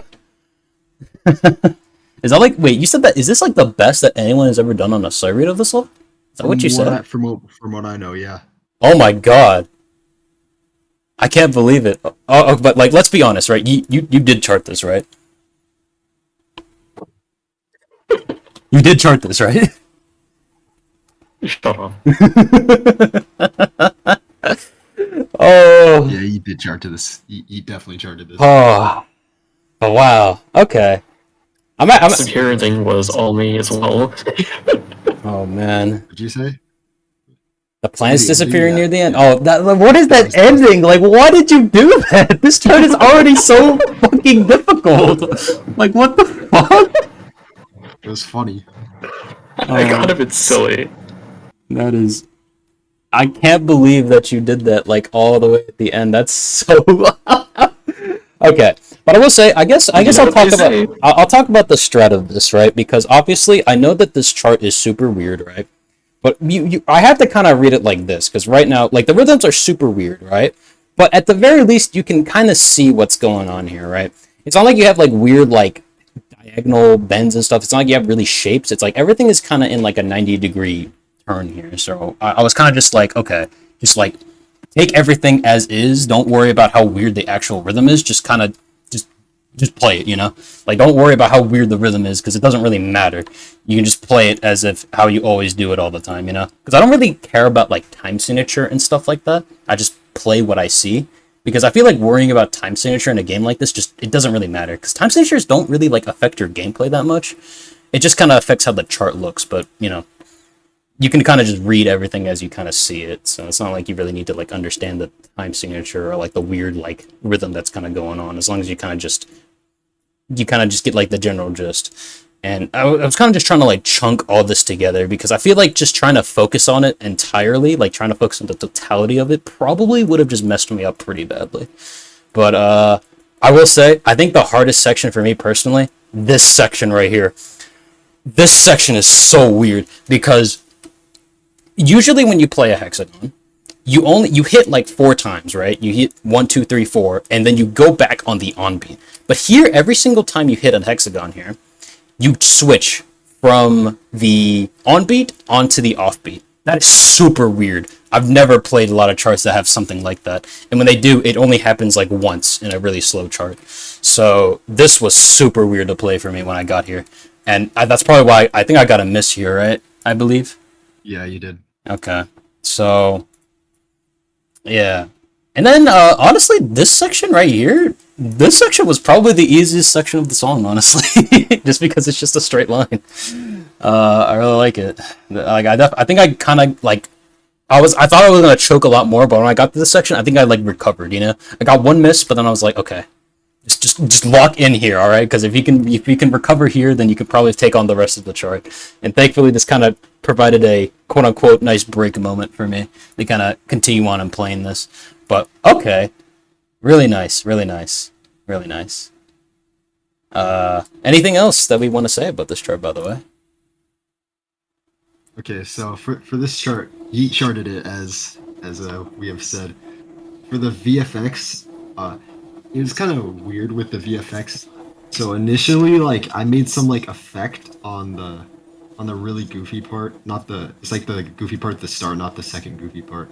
Is that like, wait, you said that, is this like the best that anyone has ever done on a Sightread of this level? Is that what you said? From what I know, yeah. Oh my God. I can't believe it. Oh, but like, let's be honest, right? You did chart this, right? You did chart this, right? Shut up. Oh. Yeah, you did chart this. You definitely charted this. Oh. Oh wow. Okay. This here thing was all me as well. Oh man. What'd you say? The planet's disappearing near the end. Oh, what is that ending? Like, why did you do that? This chart is already so fucking difficult. Like, what the fuck? It was funny. I got a bit silly. That is. I can't believe that you did that, like, all the way at the end. That's so. Okay, but I will say, I guess You know I'll what talk they about say. I'll talk about the strat of this, right? Because obviously, I know that this chart is super weird, right? But I have to kind of read it like this, because right now, like the rhythms are super weird, right? But at the very least, you can kind of see what's going on here, right? It's not like you have like weird like diagonal bends and stuff. It's not like you have really shapes. It's like everything is kind of in like a 90-degree turn here. So I was kind of just like, okay, just like take everything as is. Don't worry about how weird the actual rhythm is. Just kind of just play it, you know? Like don't worry about how weird the rhythm is because it doesn't really matter. You can just play it as if how you always do it all the time, you know? Because I don't really care about like time signature and stuff like that. I just play what I see because I feel like worrying about time signature in a game like this just it doesn't really matter because time signatures don't really like affect your gameplay that much. It just kind of affects how the chart looks, but you know, you can kind of just read everything as you kind of see it. So it's not like you really need to like understand the time signature or like the weird like rhythm that's kind of going on. As long as you kind of just get like the general gist. And I was kind of just trying to like chunk all this together because I feel like just trying to focus on it entirely, like trying to focus on the totality of it, probably would have just messed me up pretty badly. But I will say, I think the hardest section for me personally, this section right here. This section is so weird because usually when you play a hexagon, you hit like 4 times, right? You hit 1, 2, 3, 4, and then you go back on the on beat. But here, every single time you hit a hexagon here, you switch from the on beat onto the off beat. That is super weird. I've never played a lot of charts that have something like that. And when they do, it only happens like once in a really slow chart. So this was super weird to play for me when I got here. And that's probably why I think I got a miss here, right? I believe. Yeah, you did. Okay. So, yeah. And then, honestly, this section right here, this section was probably the easiest section of the song, honestly. Just because it's just a straight line. I really like it. Like, I think I kind of, like, I thought I was going to choke a lot more, but when I got to this section, I think I, like, recovered, you know? I got one miss, but then I was like, okay. Just lock in here, all right? Because if you can recover here, then you could probably take on the rest of the chart. And thankfully, this kind of provided a quote unquote nice break moment for me to kind of continue on and playing this. But okay, really nice, really nice, really nice. Anything else that we want to say about this chart, by the way? Okay, so for this chart, Yeet charted it as we have said. For the VFX, it was kind of weird with the VFX. So initially, like I made some like effect on the really goofy part, it's like the goofy part at the start, not the second goofy part.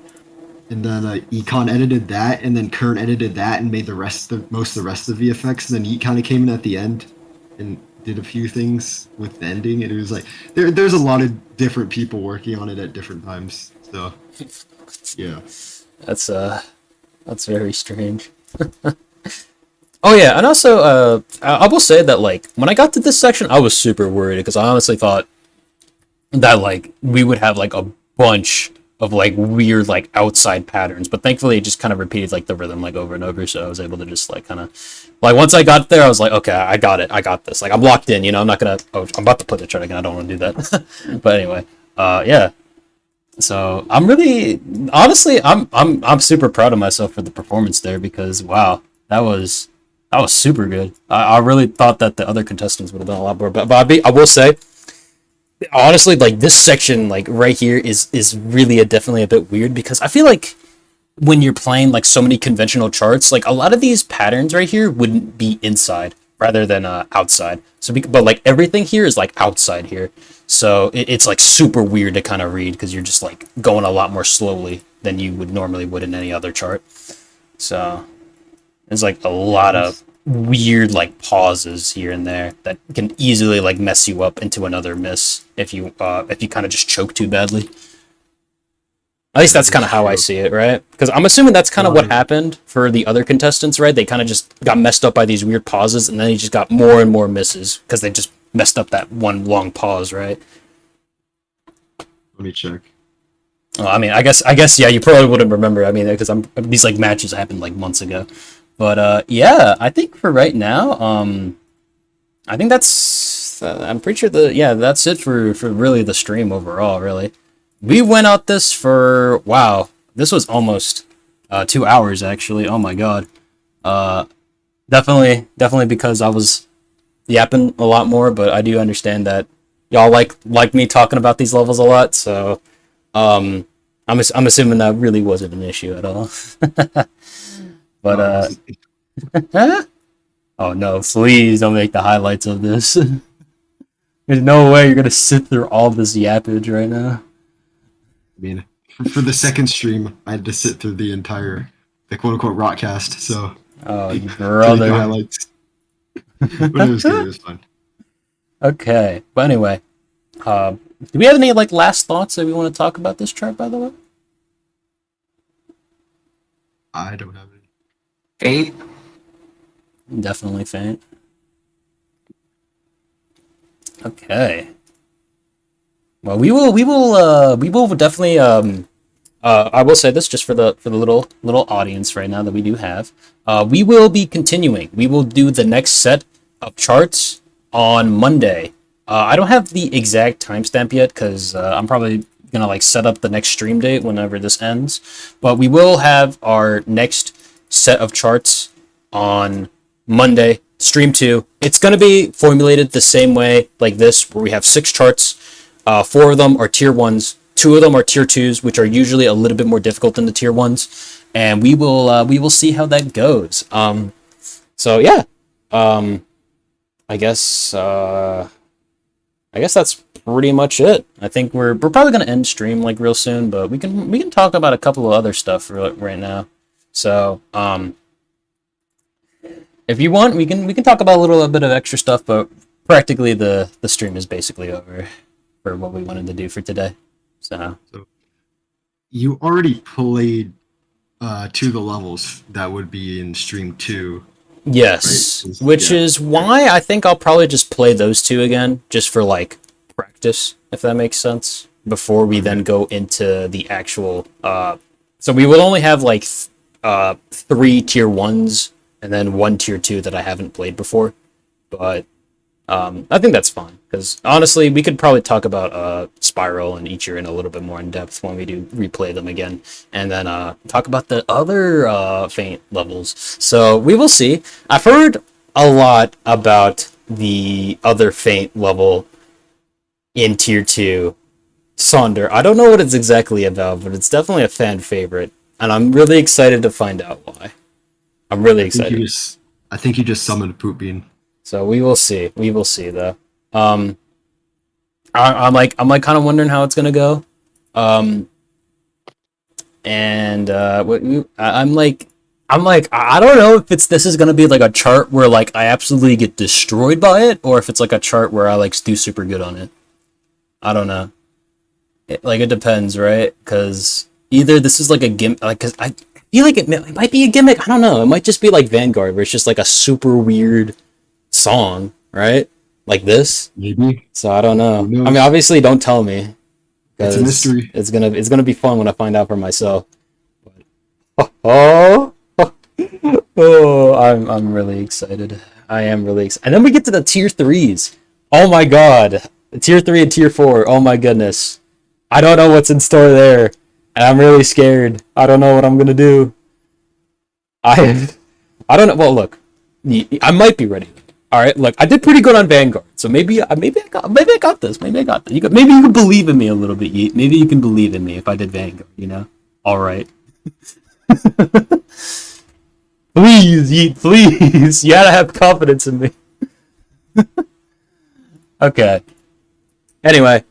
And then Econ edited that, and then Kern edited that and made most of the rest of the VFX. And then Yeet kind of came in at the end and did a few things with the ending. And it was like there's a lot of different people working on it at different times. So yeah, That's very strange. Oh yeah, and also I will say that like when I got to this section, I was super worried because I honestly thought that like we would have like a bunch of like weird like outside patterns, but thankfully it just kind of repeated like the rhythm like over and over, so I was able to just like kind of like once I got there, I was like, okay, I got it, I got this. Like I'm locked in, you know. I'm not gonna. Oh, I'm about to put the chart again. I don't want to do that. But anyway, yeah. So I'm really honestly I'm super proud of myself for the performance there because wow, that was super good. I really thought that the other contestants would have done a lot more, but I will say honestly, like this section, like right here, is really definitely a bit weird because I feel like when you're playing like so many conventional charts, like a lot of these patterns right here wouldn't be inside rather than outside. So, but like everything here is like outside here, so it's like super weird to kind of read because you're just like going a lot more slowly than you would normally would in any other chart. So there's like a lot of weird like pauses here and there that can easily like mess you up into another miss if you kind of just choke too badly. At least that's kind of how I see it, right? Because I'm assuming that's kind of what happened for the other contestants, right? They kind of just got messed up by these weird pauses, and then you just got more and more misses because they just messed up that one long pause, right? let me check. Oh, I mean, I guess, yeah, you probably wouldn't remember. I mean, because these like matches happened like months ago, but yeah, I think for right now, I think that's, I'm pretty sure that's it for really the stream overall. Really, we went out this for wow, this was almost 2 hours actually. Oh my god, definitely because I was yapping a lot more, but I do understand that y'all like me talking about these levels a lot, so I'm assuming that really wasn't an issue at all. But oh no, please don't make the highlights of this. There's no way you're gonna sit through all this yappage right now. I mean, for the second stream, I had to sit through the quote unquote rockcast. So Oh, to make the brother. highlights. But it was good. It was fun. Okay, but anyway, do we have any like last thoughts that we want to talk about this chart? By the way, I don't have any. Eight. definitely faint. Okay. Well, we will definitely I will say this just for the little audience right now that we do have. We will be continuing. We will do the next set of charts on Monday. I don't have the exact timestamp yet because I'm probably gonna like set up the next stream date whenever this ends. But we will have our next set of charts on Monday, stream 2. It's gonna be formulated the same way like this, where we have 6 charts. 4 of them are tier 1s. 2 of them are tier 2s, which are usually a little bit more difficult than the tier 1s, and we will see how that goes. So yeah, I guess that's pretty much it. I think we're probably gonna end stream like real soon, but we can talk about a couple of other stuff right now. So if you want, we can talk about a little bit of extra stuff, but practically the stream is basically over for what we wanted to do for today. So You already played 2 of the levels that would be in stream 2. yes, Right? which Yeah. is why I think I'll probably just play those 2 again, just for like practice, if that makes sense, before we then go into the actual. So we will only have like 3 tier 1s and then 1 tier 2 that I haven't played before, but I think that's fine because honestly, we could probably talk about Spiral and Ichir in a little bit more in depth when we do replay them again, and then talk about the other Faint levels. So we will see. I've heard a lot about the other Faint level in tier 2, Sonder. I don't know what it's exactly about, but it's definitely a fan favorite, and I'm really excited to find out why. I'm really excited. I think you just summoned Poop Bean. So we will see. We will see though. I'm like kind of wondering how it's gonna go. And I'm like I don't know if this is gonna be like a chart where like I absolutely get destroyed by it, or if it's like a chart where I like do super good on it. I don't know. It depends, right? Because either this is like a gimmick, like, cause I feel like it might be a gimmick. I don't know. It might just be like Vanguard, where it's just like a super weird song, right? Like this. Maybe. So I don't know. Who knows? I mean, obviously, don't tell me. It's a mystery. It's gonna be fun when I find out for myself. Oh, I'm really excited. I am really excited. And then we get to the tier 3s. Oh my god, tier 3 and tier 4. Oh my goodness, I don't know what's in store there, and I'm really scared. I don't know what I'm gonna do. I don't know. Well, look, I might be ready. All right, look, I did pretty good on Vanguard, so maybe I got this. Maybe I got this. Maybe you can believe in me a little bit, Yeet. Maybe you can believe in me if I did Vanguard. You know? All right. Please, Yeet, please. You gotta have confidence in me. Okay. Anyway,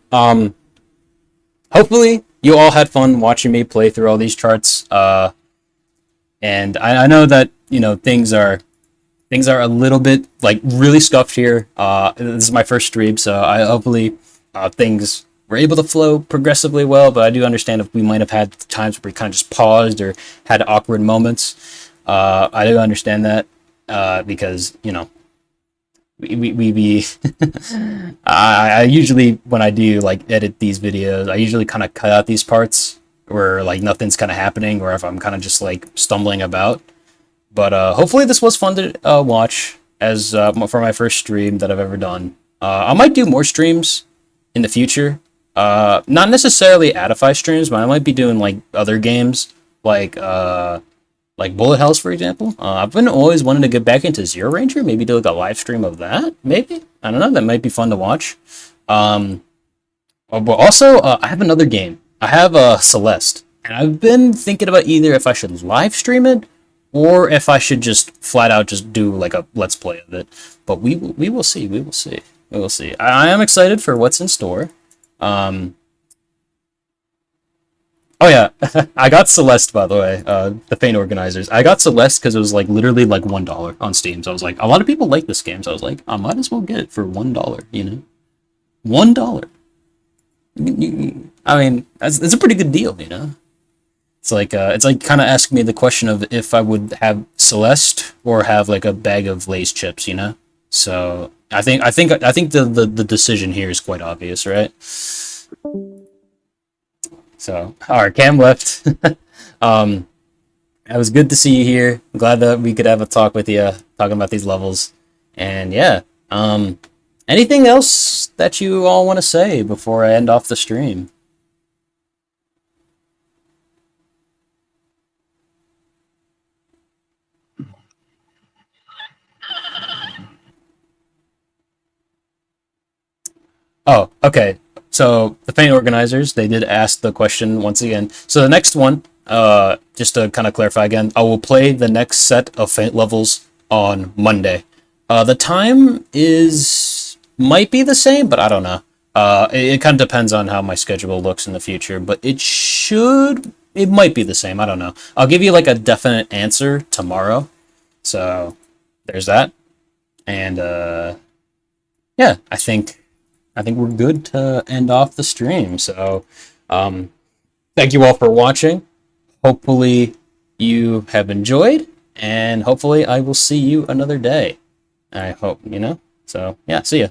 hopefully you all had fun watching me play through all these charts. And I know that things are a little bit like really scuffed here. This is my first stream, so I hopefully things were able to flow progressively well. But I do understand if we might have had times where we kind of just paused or had awkward moments. I do understand that because we I usually, when I do like edit these videos, I usually kind of cut out these parts where like nothing's kind of happening, or if I'm kind of just like stumbling about. But hopefully this was fun to watch as for my first stream that I've ever done. I might do more streams in the future. Not necessarily Adify streams, but I might be doing like other games like like bullet hells, for example. I've been always wanting to get back into Zero Ranger, maybe do like a live stream of that. Maybe, I don't know. That might be fun to watch. But also, I have another game. I have Celeste, and I've been thinking about either if I should live stream it or if I should just flat out just do like a let's play of it. But we will see. We will see. We will see. I am excited for what's in store. Oh yeah, I got Celeste, by the way. The Fane organizers. I got Celeste because it was like literally like $1 on Steam. So I was like, a lot of people like this game, so I was like, I might as well get it for $1. You know, $1. I mean, it's a pretty good deal, you know. It's like kind of asking me the question of if I would have Celeste or have like a bag of Lay's chips, you know. So I think the decision here is quite obvious, right? So, all right, Cam left. It was good to see you here. I'm glad that we could have a talk with you, talking about these levels. And yeah, anything else that you all want to say before I end off the stream? Oh, okay. So the Fane organizers, they did ask the question once again. So the next one, just to kind of clarify again, I will play the next set of Fate levels on Monday. The time might be the same, but I don't know. It kind of depends on how my schedule looks in the future, but it might be the same. I don't know. I'll give you like a definite answer tomorrow. So there's that. And yeah, I think we're good to end off the stream. So, thank you all for watching. Hopefully you have enjoyed, and hopefully I will see you another day. I hope, you know. So, yeah, see ya.